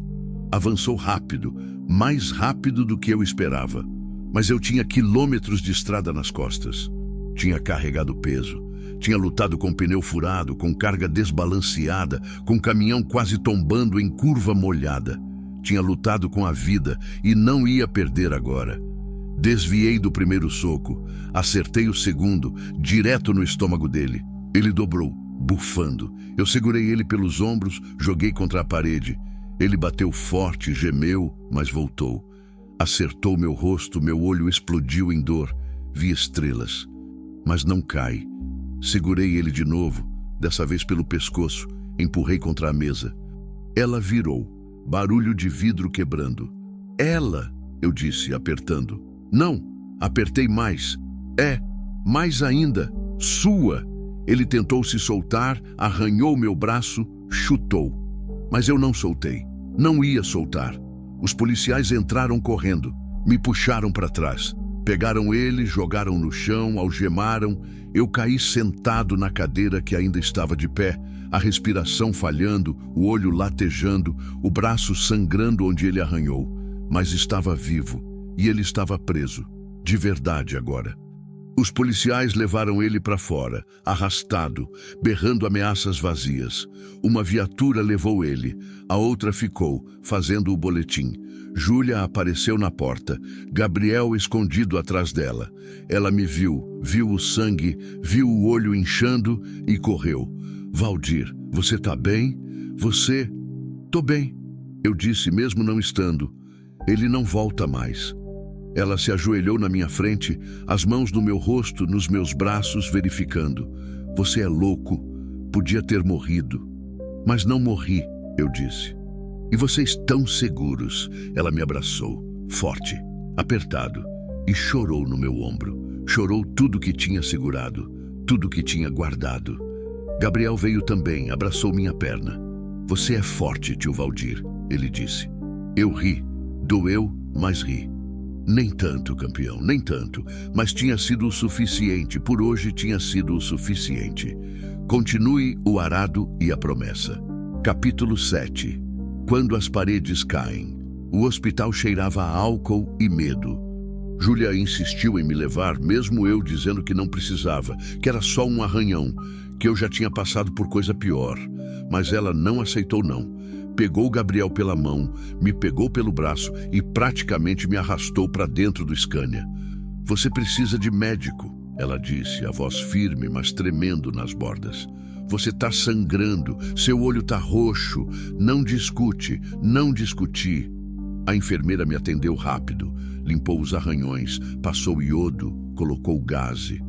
Avançou rápido, mais rápido do que eu esperava. Mas eu tinha quilômetros de estrada nas costas. Tinha carregado peso. Tinha lutado com pneu furado, com carga desbalanceada, com caminhão quase tombando em curva molhada. Tinha lutado com a vida e não ia perder agora. Desviei do primeiro soco, acertei o segundo, direto no estômago dele. Ele dobrou, bufando. Eu segurei ele pelos ombros, joguei contra a parede. Ele bateu forte, gemeu, mas voltou. Acertou meu rosto, meu olho explodiu em dor. Vi estrelas. Mas não cai. Segurei ele de novo, dessa vez pelo pescoço, empurrei contra a mesa. Ela virou. Barulho de vidro quebrando. Ela, eu disse, apertando. Não, apertei mais. É, mais ainda. Sua. Ele tentou se soltar, arranhou meu braço, Chutou. Mas eu não soltei. Não ia soltar. Os policiais entraram correndo. Me puxaram para trás. Pegaram ele, jogaram no chão, algemaram. Eu caí sentado na cadeira que ainda estava de pé, a respiração falhando, o olho latejando, o braço sangrando onde ele arranhou. Mas estava vivo e ele estava preso. De verdade agora. Os policiais levaram ele para fora, arrastado, berrando ameaças vazias. Uma viatura levou ele, a outra ficou, fazendo o boletim. Júlia apareceu na porta, Gabriel escondido atrás dela. Ela me viu, viu o sangue, viu o olho inchando e correu. Valdir, você tá bem? Você? Tô bem, eu disse mesmo não estando. Ele não volta mais. Ela se ajoelhou na minha frente, as mãos no meu rosto, nos meus braços, verificando. Você é louco, podia ter morrido. Mas não morri, eu disse. E vocês tão seguros? Ela me abraçou, forte, apertado, e chorou no meu ombro. Chorou tudo que tinha segurado, tudo que tinha guardado. Gabriel veio também, abraçou minha perna. Você é forte, tio Valdir, ele disse. Eu ri, doeu, mas ri. Nem tanto, campeão, nem tanto, mas tinha sido o suficiente, por hoje tinha sido o suficiente. Continue o arado e a promessa. Capítulo 7. Quando as paredes caem. O hospital cheirava a álcool e medo. Júlia insistiu em me levar, mesmo eu dizendo que não precisava, que era só um arranhão, que eu já tinha passado por coisa pior. Mas ela não aceitou não. Pegou Gabriel pela mão, me pegou pelo braço e praticamente me arrastou para dentro do Scania. Você precisa de médico, ela disse, a voz firme, mas tremendo nas bordas. Você tá sangrando, seu olho tá roxo. Não discute, não discuti. A enfermeira me atendeu rápido, limpou os arranhões, passou iodo, colocou gaze.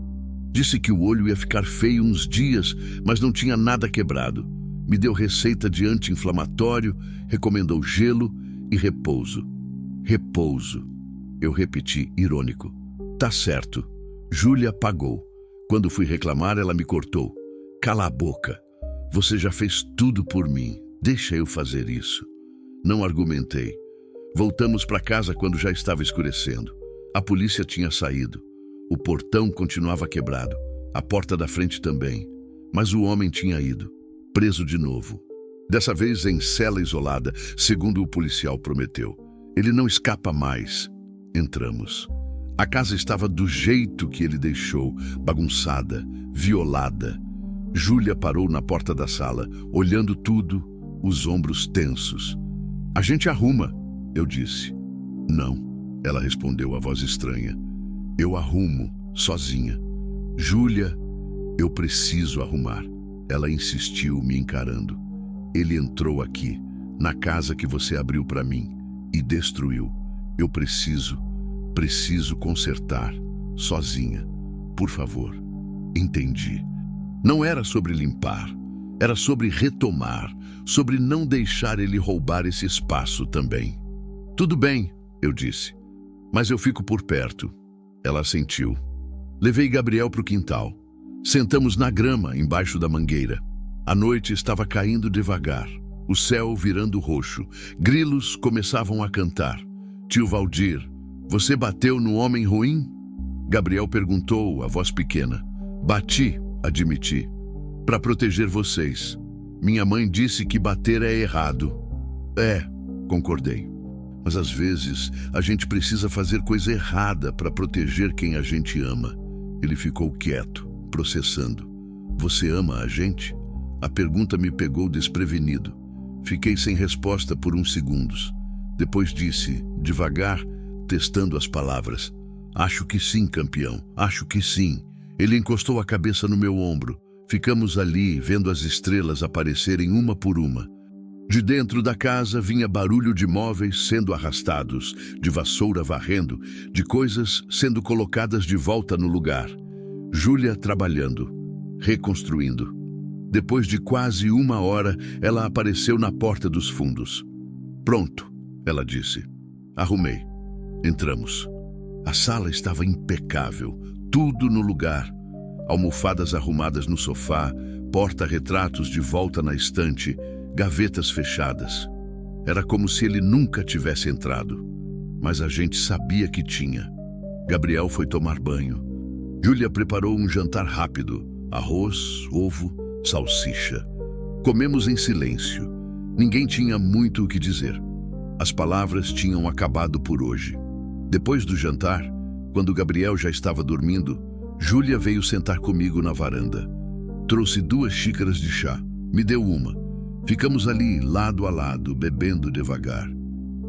Disse que o olho ia ficar feio uns dias, mas não tinha nada quebrado. Me deu receita de anti-inflamatório, recomendou gelo e repouso. Repouso. Eu repeti, irônico. Tá certo. Júlia pagou. Quando fui reclamar, ela me cortou. Cala a boca. Você já fez tudo por mim. Deixa eu fazer isso. Não argumentei. Voltamos para casa quando já estava escurecendo. A polícia tinha saído. O portão continuava quebrado. A porta da frente também. Mas o homem tinha ido. Preso de novo. Dessa vez em cela isolada, segundo o policial prometeu. Ele não escapa mais. Entramos. A casa estava do jeito que ele deixou, bagunçada, violada. Júlia parou na porta da sala, olhando tudo, os ombros tensos. A gente arruma, eu disse. Não, ela respondeu a voz estranha. Eu arrumo, sozinha. Júlia, eu preciso arrumar. Ela insistiu, me encarando. Ele entrou aqui, na casa que você abriu para mim, e destruiu. Eu preciso consertar, sozinha. Por favor. Entendi. Não era sobre limpar, era sobre retomar, sobre não deixar ele roubar esse espaço também. Tudo bem, eu disse, mas eu fico por perto. Ela assentiu. Levei Gabriel para o quintal. Sentamos na grama, embaixo da mangueira. A noite estava caindo devagar, o céu virando roxo. Grilos começavam a cantar. Tio Valdir, você bateu no homem ruim? Gabriel perguntou, a voz pequena. Bati, admiti, para proteger vocês. Minha mãe disse que bater é errado. É, concordei. Mas às vezes a gente precisa fazer coisa errada para proteger quem a gente ama. Ele ficou quieto, processando. Você ama a gente? A pergunta me pegou desprevenido. Fiquei sem resposta por uns segundos. Depois disse, devagar, testando as palavras. Acho que sim, campeão. Acho que sim. Ele encostou a cabeça no meu ombro. Ficamos ali, vendo as estrelas aparecerem uma por uma. De dentro da casa vinha barulho de móveis sendo arrastados, de vassoura varrendo, de coisas sendo colocadas de volta no lugar. Júlia trabalhando, reconstruindo. Depois de quase 1 hora, ela apareceu na porta dos fundos. Pronto, ela disse. Arrumei. Entramos. A sala estava impecável, tudo no lugar. Almofadas arrumadas no sofá, porta-retratos de volta na estante, gavetas fechadas. Era como se ele nunca tivesse entrado, mas a gente sabia que tinha. Gabriel foi tomar banho. Júlia preparou um jantar rápido: arroz, ovo, salsicha. Comemos em silêncio. Ninguém tinha muito o que dizer. As palavras tinham acabado por hoje. Depois do jantar, quando Gabriel já estava dormindo, Júlia veio sentar comigo na varanda. Trouxe 2 xícaras de chá. Me deu uma. Ficamos ali, lado a lado, bebendo devagar.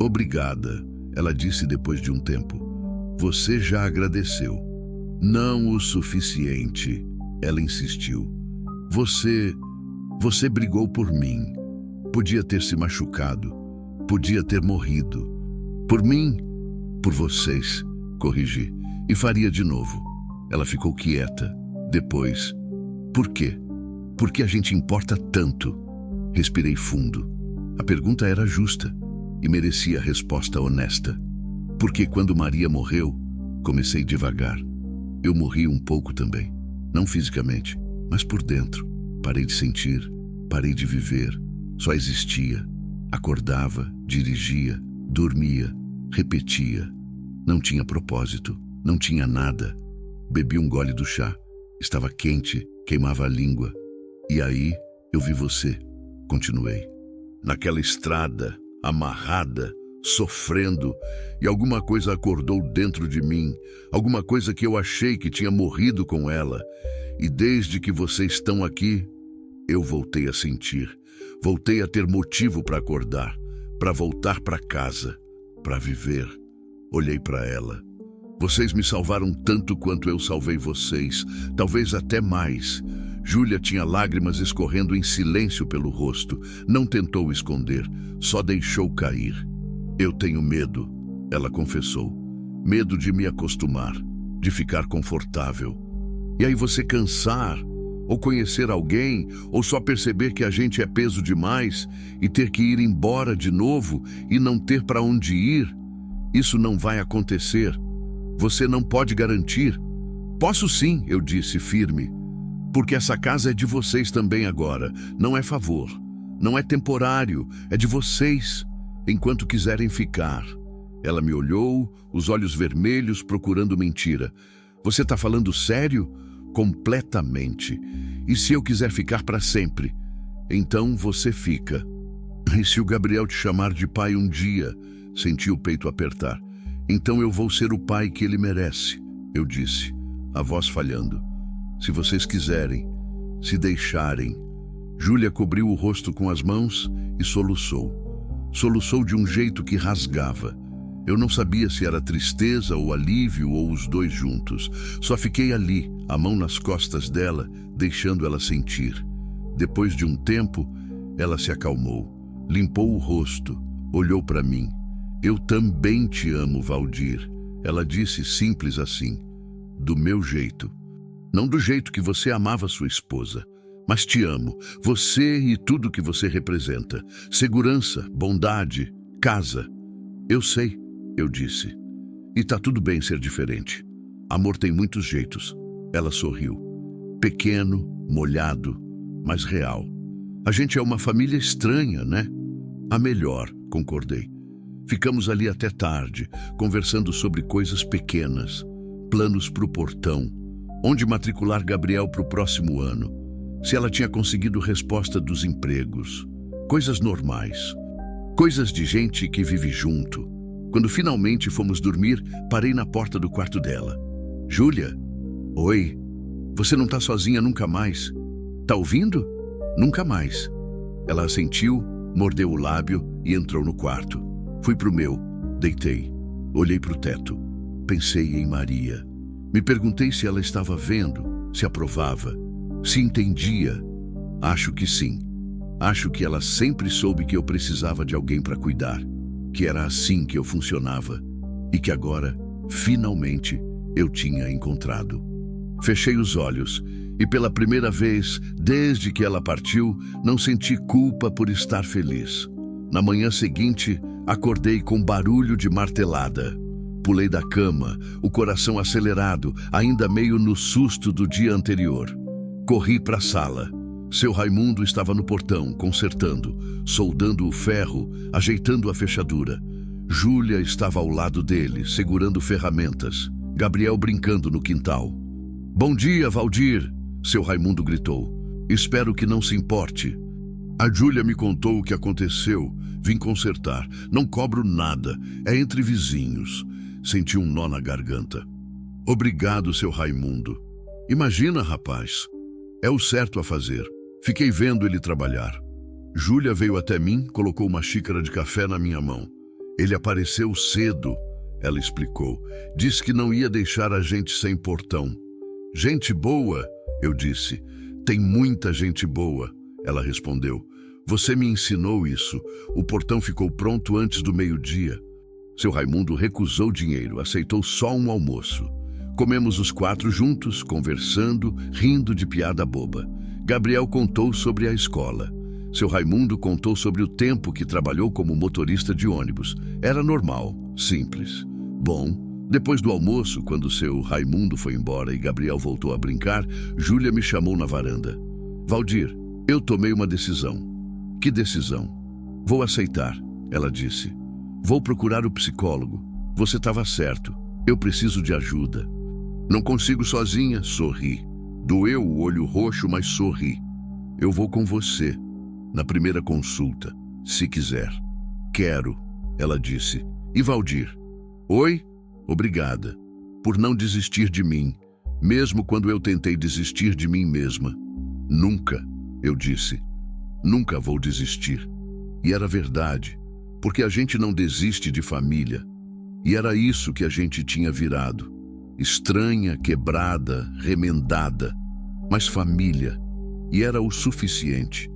Obrigada, ela disse depois de um tempo. Você já agradeceu. Não o suficiente, ela insistiu. Você brigou por mim. Podia ter se machucado. Podia ter morrido. Por mim, por vocês, corrigi. E faria de novo. Ela ficou quieta. Depois, por quê? Por que a gente importa tanto? Respirei fundo. A pergunta era justa e merecia resposta honesta. Porque quando Maria morreu, comecei devagar. Eu morri um pouco também. Não fisicamente, mas por dentro. Parei de sentir, parei de viver. Só existia. Acordava, dirigia, dormia, repetia. Não tinha propósito, não tinha nada. Bebi um gole do chá. Estava quente, queimava a língua. E aí, eu vi você. Continuei. Naquela estrada, amarrada, sofrendo, e alguma coisa acordou dentro de mim, alguma coisa que eu achei que tinha morrido com ela. E desde que vocês estão aqui, eu voltei a sentir. Voltei a ter motivo para acordar, para voltar para casa, para viver. Olhei para ela. Vocês me salvaram tanto quanto eu salvei vocês, talvez até mais. Júlia tinha lágrimas escorrendo em silêncio pelo rosto. Não tentou esconder, só deixou cair. Eu tenho medo, ela confessou. Medo de me acostumar, de ficar confortável. E aí você cansar, ou conhecer alguém, ou só perceber que a gente é peso demais e ter que ir embora de novo e não ter para onde ir. Isso não vai acontecer. Você não pode garantir. Posso sim, eu disse firme. Porque essa casa é de vocês também agora. Não é favor. Não é temporário. É de vocês, enquanto quiserem ficar. Ela me olhou, os olhos vermelhos, procurando mentira. Você está falando sério? Completamente. E se eu quiser ficar para sempre? Então você fica. E se o Gabriel te chamar de pai um dia? Senti o peito apertar. Então eu vou ser o pai que ele merece, eu disse, a voz falhando. Se vocês quiserem, se deixarem. Júlia cobriu o rosto com as mãos e soluçou. Soluçou de um jeito que rasgava. Eu não sabia se era tristeza ou alívio ou os dois juntos. Só fiquei ali, a mão nas costas dela, deixando ela sentir. Depois de um tempo, ela se acalmou, limpou o rosto, olhou para mim. Eu também te amo, Valdir. Ela disse simples assim, do meu jeito. Não do jeito que você amava sua esposa, mas te amo, você e tudo que você representa. Segurança, bondade, casa. Eu sei, eu disse. E tá tudo bem ser diferente. Amor tem muitos jeitos. Ela sorriu. Pequeno, molhado, mas real. A gente é uma família estranha, né? A melhor, concordei. Ficamos ali até tarde, conversando sobre coisas pequenas, planos para o portão, onde matricular Gabriel para o próximo ano, se ela tinha conseguido resposta dos empregos, coisas normais, coisas de gente que vive junto. Quando finalmente fomos dormir, parei na porta do quarto dela. Júlia? Oi, você não tá sozinha nunca mais. Tá ouvindo? Nunca mais. Ela assentiu, mordeu o lábio e entrou no quarto. Fui pro meu, deitei, olhei pro teto, pensei em Maria. Me perguntei se ela estava vendo, se aprovava, se entendia. Acho que sim. Acho que ela sempre soube que eu precisava de alguém para cuidar, que era assim que eu funcionava e que agora, finalmente, eu tinha encontrado. Fechei os olhos e pela primeira vez, desde que ela partiu, não senti culpa por estar feliz. Na manhã seguinte, acordei com barulho de martelada. Pulei da cama, o coração acelerado, ainda meio no susto do dia anterior. Corri para a sala. Seu Raimundo estava no portão, consertando, soldando o ferro, ajeitando a fechadura. Júlia estava ao lado dele, segurando ferramentas. Gabriel brincando no quintal. "Bom dia, Valdir!" Seu Raimundo gritou. "Espero que não se importe." A Júlia me contou o que aconteceu. Vim consertar. Não cobro nada. É entre vizinhos. Senti um nó na garganta. "Obrigado, seu Raimundo." "Imagina, rapaz. É o certo a fazer." Fiquei vendo ele trabalhar. Júlia veio até mim, colocou uma xícara de café na minha mão. "Ele apareceu cedo", ela explicou. "Disse que não ia deixar a gente sem portão." "Gente boa?" eu disse. "Tem muita gente boa", ela respondeu. "Você me ensinou isso. O portão ficou pronto antes do meio-dia." Seu Raimundo recusou dinheiro, aceitou só um almoço. Comemos os 4 juntos, conversando, rindo de piada boba. Gabriel contou sobre a escola. Seu Raimundo contou sobre o tempo que trabalhou como motorista de ônibus. Era normal, simples. Bom, depois do almoço, quando seu Raimundo foi embora e Gabriel voltou a brincar, Júlia me chamou na varanda. "Valdir, eu tomei uma decisão." "Que decisão?" "Vou aceitar", ela disse. "Vou procurar o psicólogo. Você estava certo. Eu preciso de ajuda." "Não consigo sozinha", sorri. Doeu o olho roxo, mas sorri. "Eu vou com você, na primeira consulta, se quiser." "Quero", ela disse. "E Valdir?" "Oi? Obrigada por não desistir de mim, mesmo quando eu tentei desistir de mim mesma." "Nunca", eu disse. "Nunca vou desistir." E era verdade, porque a gente não desiste de família. E era isso que a gente tinha virado. Estranha, quebrada, remendada, mas família. E era o suficiente.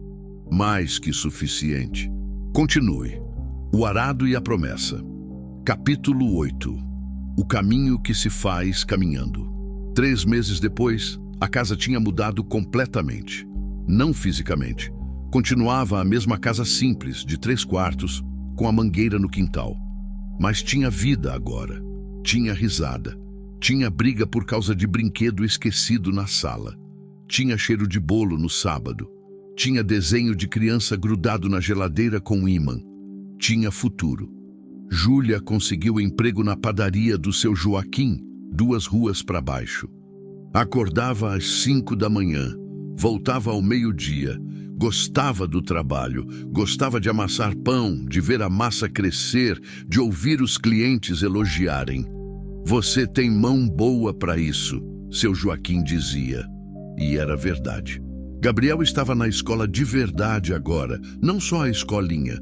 Mais que suficiente. Continue. O arado e a promessa. Capítulo 8. O caminho que se faz caminhando. 3 meses depois, a casa tinha mudado completamente. Não fisicamente. Continuava a mesma casa simples, de 3 quartos, com a mangueira no quintal. Mas tinha vida agora. Tinha risada. Tinha briga por causa de brinquedo esquecido na sala. Tinha cheiro de bolo no sábado. Tinha desenho de criança grudado na geladeira com ímã. Tinha futuro. Júlia conseguiu emprego na padaria do seu Joaquim, 2 ruas para baixo. Acordava às 5 da manhã, voltava ao meio-dia, gostava do trabalho, gostava de amassar pão, de ver a massa crescer, de ouvir os clientes elogiarem. "Você tem mão boa para isso", seu Joaquim dizia. E era verdade. Gabriel estava na escola de verdade agora, não só a escolinha.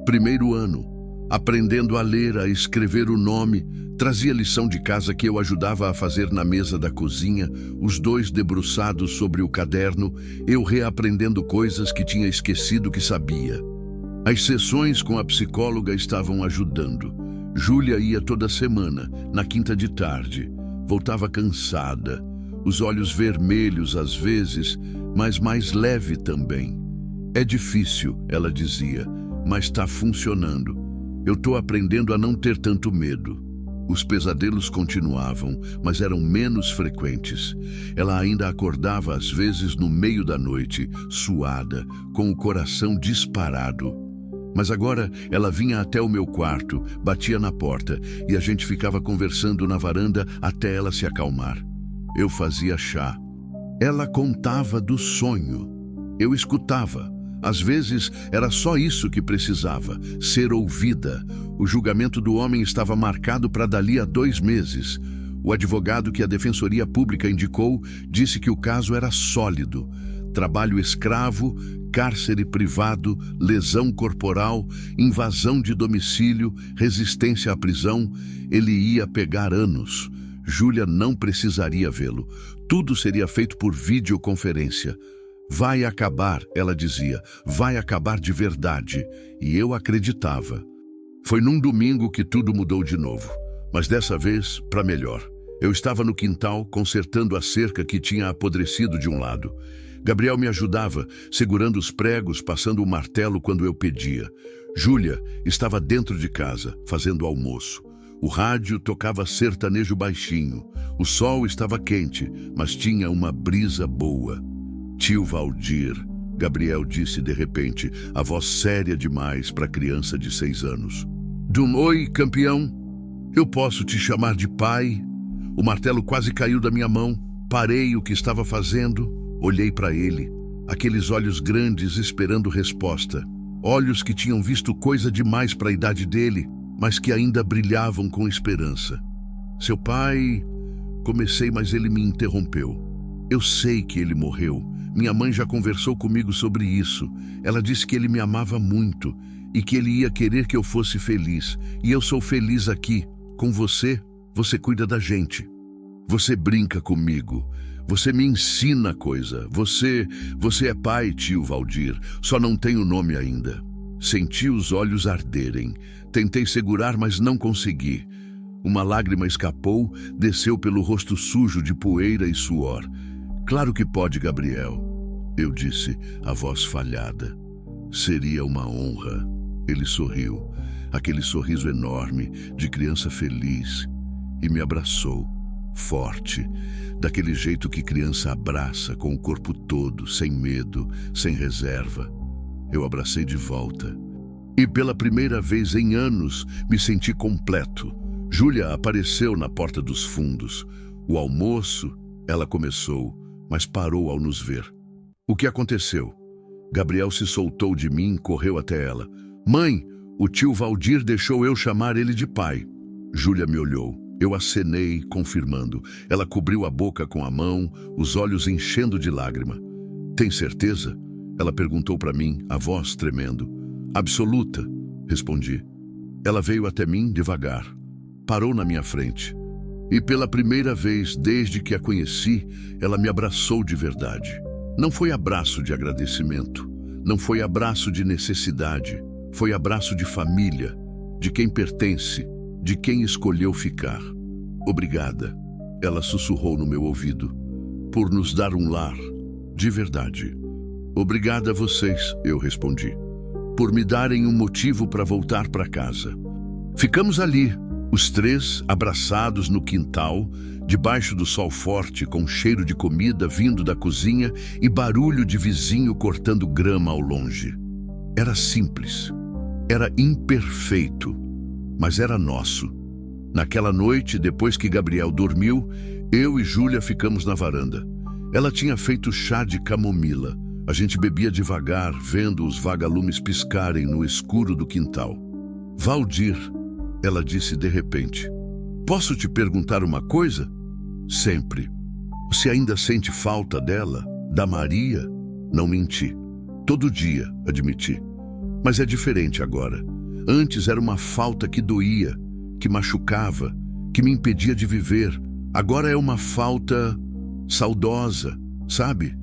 1º ano, aprendendo a ler, a escrever o nome, trazia lição de casa que eu ajudava a fazer na mesa da cozinha, os 2 debruçados sobre o caderno, eu reaprendendo coisas que tinha esquecido que sabia. As sessões com a psicóloga estavam ajudando. Júlia ia toda semana, na quinta de tarde. Voltava cansada, os olhos vermelhos às vezes, mas mais leve também. "É difícil", ela dizia, "mas está funcionando. Eu estou aprendendo a não ter tanto medo." Os pesadelos continuavam, mas eram menos frequentes. Ela ainda acordava às vezes no meio da noite, suada, com o coração disparado. Mas agora ela vinha até o meu quarto, batia na porta e a gente ficava conversando na varanda até ela se acalmar. Eu fazia chá. Ela contava do sonho. Eu escutava. Às vezes era só isso que precisava, ser ouvida. O julgamento do homem estava marcado para dali a 2 meses. O advogado que a Defensoria Pública indicou disse que o caso era sólido. Trabalho escravo, cárcere privado, lesão corporal, invasão de domicílio, resistência à prisão. Ele ia pegar anos. Júlia não precisaria vê-lo. Tudo seria feito por videoconferência. "Vai acabar", ela dizia, "vai acabar de verdade." E eu acreditava. Foi num domingo que tudo mudou de novo, mas dessa vez para melhor. Eu estava no quintal consertando a cerca que tinha apodrecido de um lado. Gabriel me ajudava, segurando os pregos, passando o martelo quando eu pedia. Júlia estava dentro de casa, fazendo almoço. O rádio tocava sertanejo baixinho. O sol estava quente, mas tinha uma brisa boa. "Tio Valdir", Gabriel disse de repente, a voz séria demais para criança de 6 anos. Oi, campeão. Eu posso te chamar de pai? O martelo quase caiu da minha mão. Parei o que estava fazendo. Olhei para ele. Aqueles olhos grandes esperando resposta. Olhos que tinham visto coisa demais para a idade dele, mas que ainda brilhavam com esperança. Seu pai... Comecei, mas ele me interrompeu. Eu sei que ele morreu. Minha mãe já conversou comigo sobre isso. Ela disse que ele me amava muito e que ele ia querer que eu fosse feliz. E eu sou feliz aqui. Com você, você cuida da gente. Você brinca comigo. Você me ensina coisa. Você é pai, tio Valdir. Só não tem o nome ainda. Senti os olhos arderem. Tentei segurar, mas não consegui. Uma lágrima escapou, desceu pelo rosto sujo de poeira e suor. Claro que pode, Gabriel, eu disse, a voz falhada. Seria uma honra. Ele sorriu, aquele sorriso enorme, de criança feliz, e me abraçou, forte, daquele jeito que criança abraça, com o corpo todo, sem medo, sem reserva. Eu abracei de volta. E pela primeira vez em anos, me senti completo. Júlia apareceu na porta dos fundos. O almoço, ela começou, mas parou ao nos ver. O que aconteceu? Gabriel se soltou de mim e correu até ela. Mãe, o tio Valdir deixou eu chamar ele de pai. Júlia me olhou. Eu acenei, confirmando. Ela cobriu a boca com a mão, os olhos enchendo de lágrima. Tem certeza? Ela perguntou para mim, a voz tremendo. Absoluta, respondi. Ela veio até mim devagar. Parou na minha frente. E pela primeira vez desde que a conheci, ela me abraçou de verdade. Não foi abraço de agradecimento, não foi abraço de necessidade, foi abraço de família, de quem pertence, de quem escolheu ficar. Obrigada, ela sussurrou no meu ouvido, por nos dar um lar, de verdade. Obrigada a vocês, eu respondi, por me darem um motivo para voltar para casa. Ficamos ali, os três abraçados no quintal, debaixo do sol forte, com cheiro de comida vindo da cozinha e barulho de vizinho cortando grama ao longe. Era simples, era imperfeito, mas era nosso. Naquela noite, depois que Gabriel dormiu, eu e Júlia ficamos na varanda. Ela tinha feito chá de camomila. A gente bebia devagar, vendo os vagalumes piscarem no escuro do quintal. Valdir, ela disse de repente, posso te perguntar uma coisa? Sempre. Você ainda sente falta dela? Da Maria? Não menti. Todo dia, admiti. Mas é diferente agora. Antes era uma falta que doía, que machucava, que me impedia de viver. Agora é uma falta saudosa, sabe?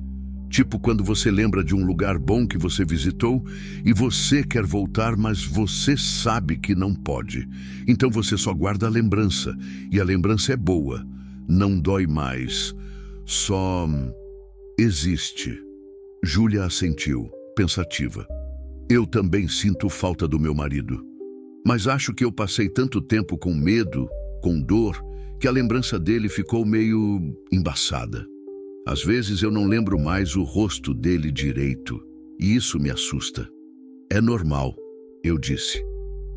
Tipo quando você lembra de um lugar bom que você visitou e você quer voltar, mas você sabe que não pode. Então você só guarda a lembrança, e a lembrança é boa, não dói mais, só existe. Júlia assentiu, pensativa. Eu também sinto falta do meu marido, mas acho que eu passei tanto tempo com medo, com dor, que a lembrança dele ficou meio embaçada. Às vezes eu não lembro mais o rosto dele direito, e isso me assusta. É normal, eu disse.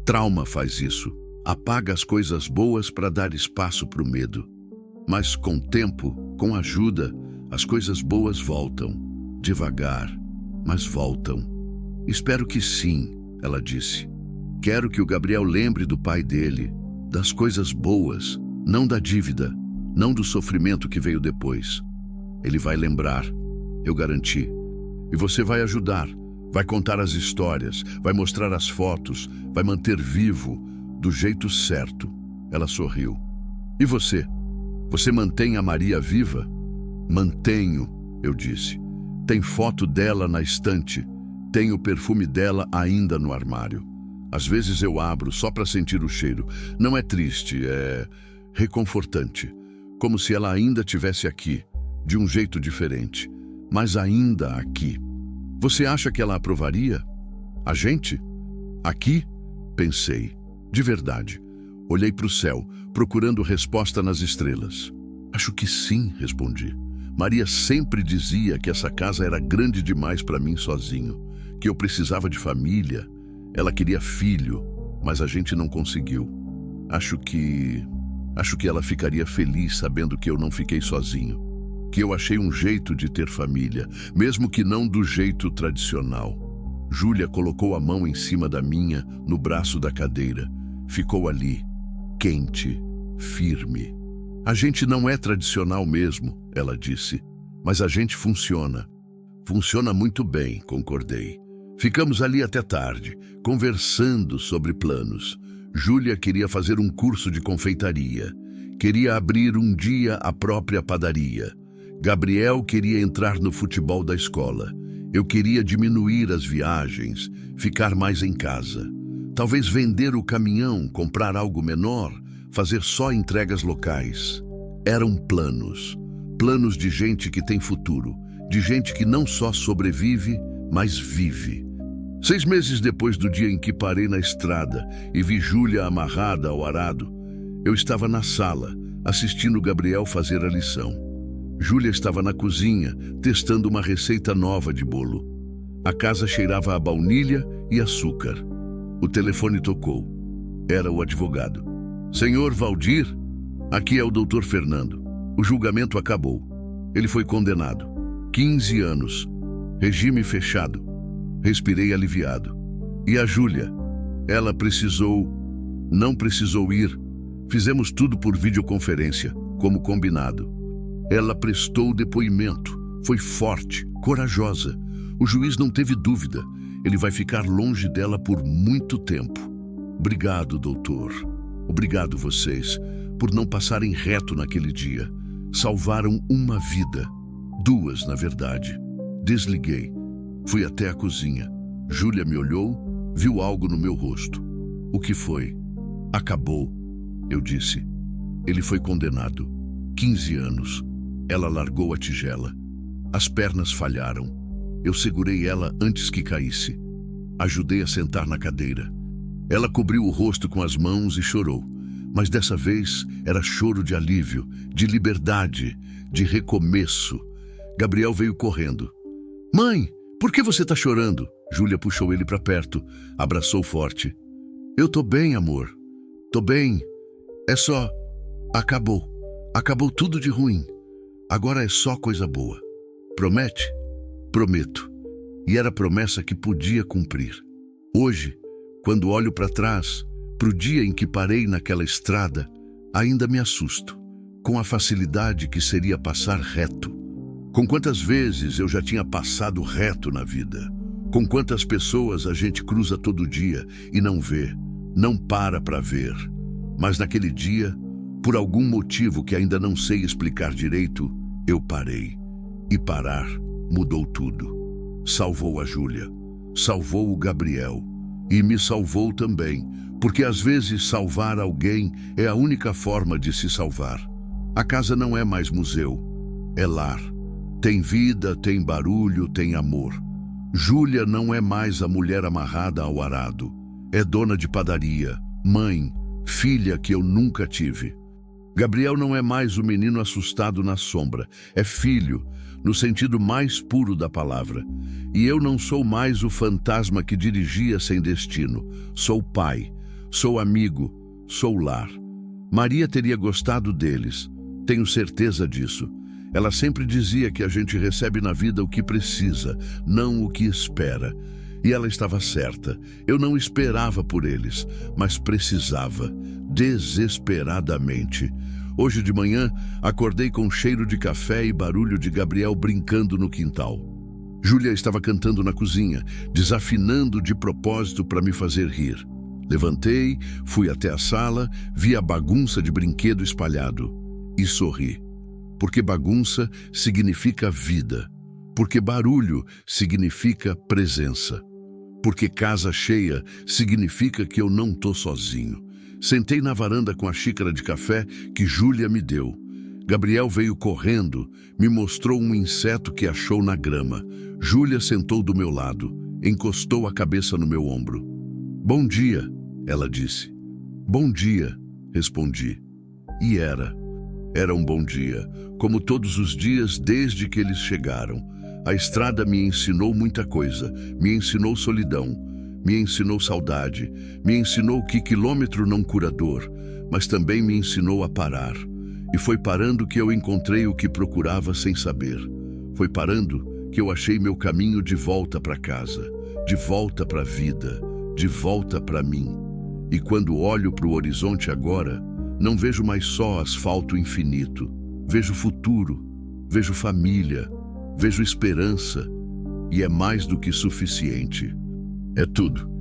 Trauma faz isso, apaga as coisas boas para dar espaço para o medo. Mas com tempo, com ajuda, as coisas boas voltam. Devagar, mas voltam. Espero que sim, ela disse. Quero que o Gabriel lembre do pai dele, das coisas boas, não da dívida, não do sofrimento que veio depois. Ele vai lembrar, eu garanti. E você vai ajudar, vai contar as histórias, vai mostrar as fotos, vai manter vivo, do jeito certo. Ela sorriu. E você? Você mantém a Maria viva? Mantenho, eu disse. Tem foto dela na estante, tem o perfume dela ainda no armário. Às vezes eu abro só para sentir o cheiro. Não é triste, é reconfortante. Como se ela ainda estivesse aqui. De um jeito diferente, mas ainda aqui. Você acha que ela aprovaria? A gente? Aqui? Pensei. De verdade. Olhei para o céu, procurando resposta nas estrelas. Acho que sim, respondi. Maria sempre dizia que essa casa era grande demais para mim sozinho, que eu precisava de família. Ela queria filho, mas a gente não conseguiu. Acho que ela ficaria feliz sabendo que eu não fiquei sozinho, que eu achei um jeito de ter família, mesmo que não do jeito tradicional. Júlia colocou a mão em cima da minha, no braço da cadeira. Ficou ali, quente, firme. A gente não é tradicional mesmo, ela disse, mas a gente funciona. Funciona muito bem, concordei. Ficamos ali até tarde, conversando sobre planos. Júlia queria fazer um curso de confeitaria. Queria abrir um dia a própria padaria. Gabriel queria entrar no futebol da escola. Eu queria diminuir as viagens, ficar mais em casa. Talvez vender o caminhão, comprar algo menor, fazer só entregas locais. Eram planos. Planos de gente que tem futuro, de gente que não só sobrevive, mas vive. 6 meses depois do dia em que parei na estrada e vi Júlia amarrada ao arado, eu estava na sala, assistindo Gabriel fazer a lição. Júlia estava na cozinha, testando uma receita nova de bolo. A casa cheirava a baunilha e açúcar. O telefone tocou. Era o advogado. Senhor Valdir, aqui é o Dr. Fernando. O julgamento acabou. Ele foi condenado. 15 anos. Regime fechado. Respirei aliviado. E a Júlia? Ela não precisou ir. Fizemos tudo por videoconferência, como combinado. Ela prestou depoimento. Foi forte, corajosa. O juiz não teve dúvida. Ele vai ficar longe dela por muito tempo. Obrigado, doutor. Obrigado vocês por não passarem reto naquele dia. Salvaram uma vida. 2, na verdade. Desliguei. Fui até a cozinha. Júlia me olhou, viu algo no meu rosto. O que foi? Acabou, eu disse. Ele foi condenado. 15 anos. Ela largou a tigela. As pernas falharam. Eu segurei ela antes que caísse. Ajudei a sentar na cadeira. Ela cobriu o rosto com as mãos e chorou. Mas dessa vez era choro de alívio, de liberdade, de recomeço. Gabriel veio correndo. Mãe, por que você está chorando? Júlia puxou ele para perto, abraçou forte. Eu tô bem, amor. Tô bem. É só... Acabou. Acabou tudo de ruim. Agora é só coisa boa. Promete? Prometo. E era promessa que podia cumprir. Hoje, quando olho para trás, pro dia em que parei naquela estrada, ainda me assusto, com a facilidade que seria passar reto. Com quantas vezes eu já tinha passado reto na vida. Com quantas pessoas a gente cruza todo dia e não vê, não para ver. Mas naquele dia, por algum motivo que ainda não sei explicar direito, eu parei. E parar mudou tudo. Salvou a Júlia, salvou o Gabriel e me salvou também, porque às vezes salvar alguém é a única forma de se salvar. A casa não é mais museu, é lar. Tem vida, tem barulho, tem amor. Júlia não é mais a mulher amarrada ao arado. É dona de padaria, mãe, filha que eu nunca tive. Gabriel não é mais o menino assustado na sombra. É filho, no sentido mais puro da palavra. E eu não sou mais o fantasma que dirigia sem destino. Sou pai, sou amigo, sou lar. Maria teria gostado deles. Tenho certeza disso. Ela sempre dizia que a gente recebe na vida o que precisa, não o que espera. E ela estava certa. Eu não esperava por eles, mas precisava, desesperadamente. Hoje de manhã, acordei com cheiro de café e barulho de Gabriel brincando no quintal. Júlia estava cantando na cozinha, desafinando de propósito para me fazer rir. Levantei, fui até a sala, vi a bagunça de brinquedo espalhado e sorri. Porque bagunça significa vida. Porque barulho significa presença. Porque casa cheia significa que eu não tô sozinho. Sentei na varanda com a xícara de café que Júlia me deu. Gabriel veio correndo, me mostrou um inseto que achou na grama. Júlia sentou do meu lado, encostou a cabeça no meu ombro. Bom dia, ela disse. Bom dia, respondi. E era. Era um bom dia, como todos os dias desde que eles chegaram. A estrada me ensinou muita coisa, me ensinou solidão, me ensinou saudade, me ensinou que quilômetro não cura dor, mas também me ensinou a parar. E foi parando que eu encontrei o que procurava sem saber. Foi parando que eu achei meu caminho de volta para casa, de volta para a vida, de volta para mim. E quando olho para o horizonte agora, não vejo mais só asfalto infinito. Vejo futuro, vejo família, vejo esperança. E é mais do que suficiente. É tudo.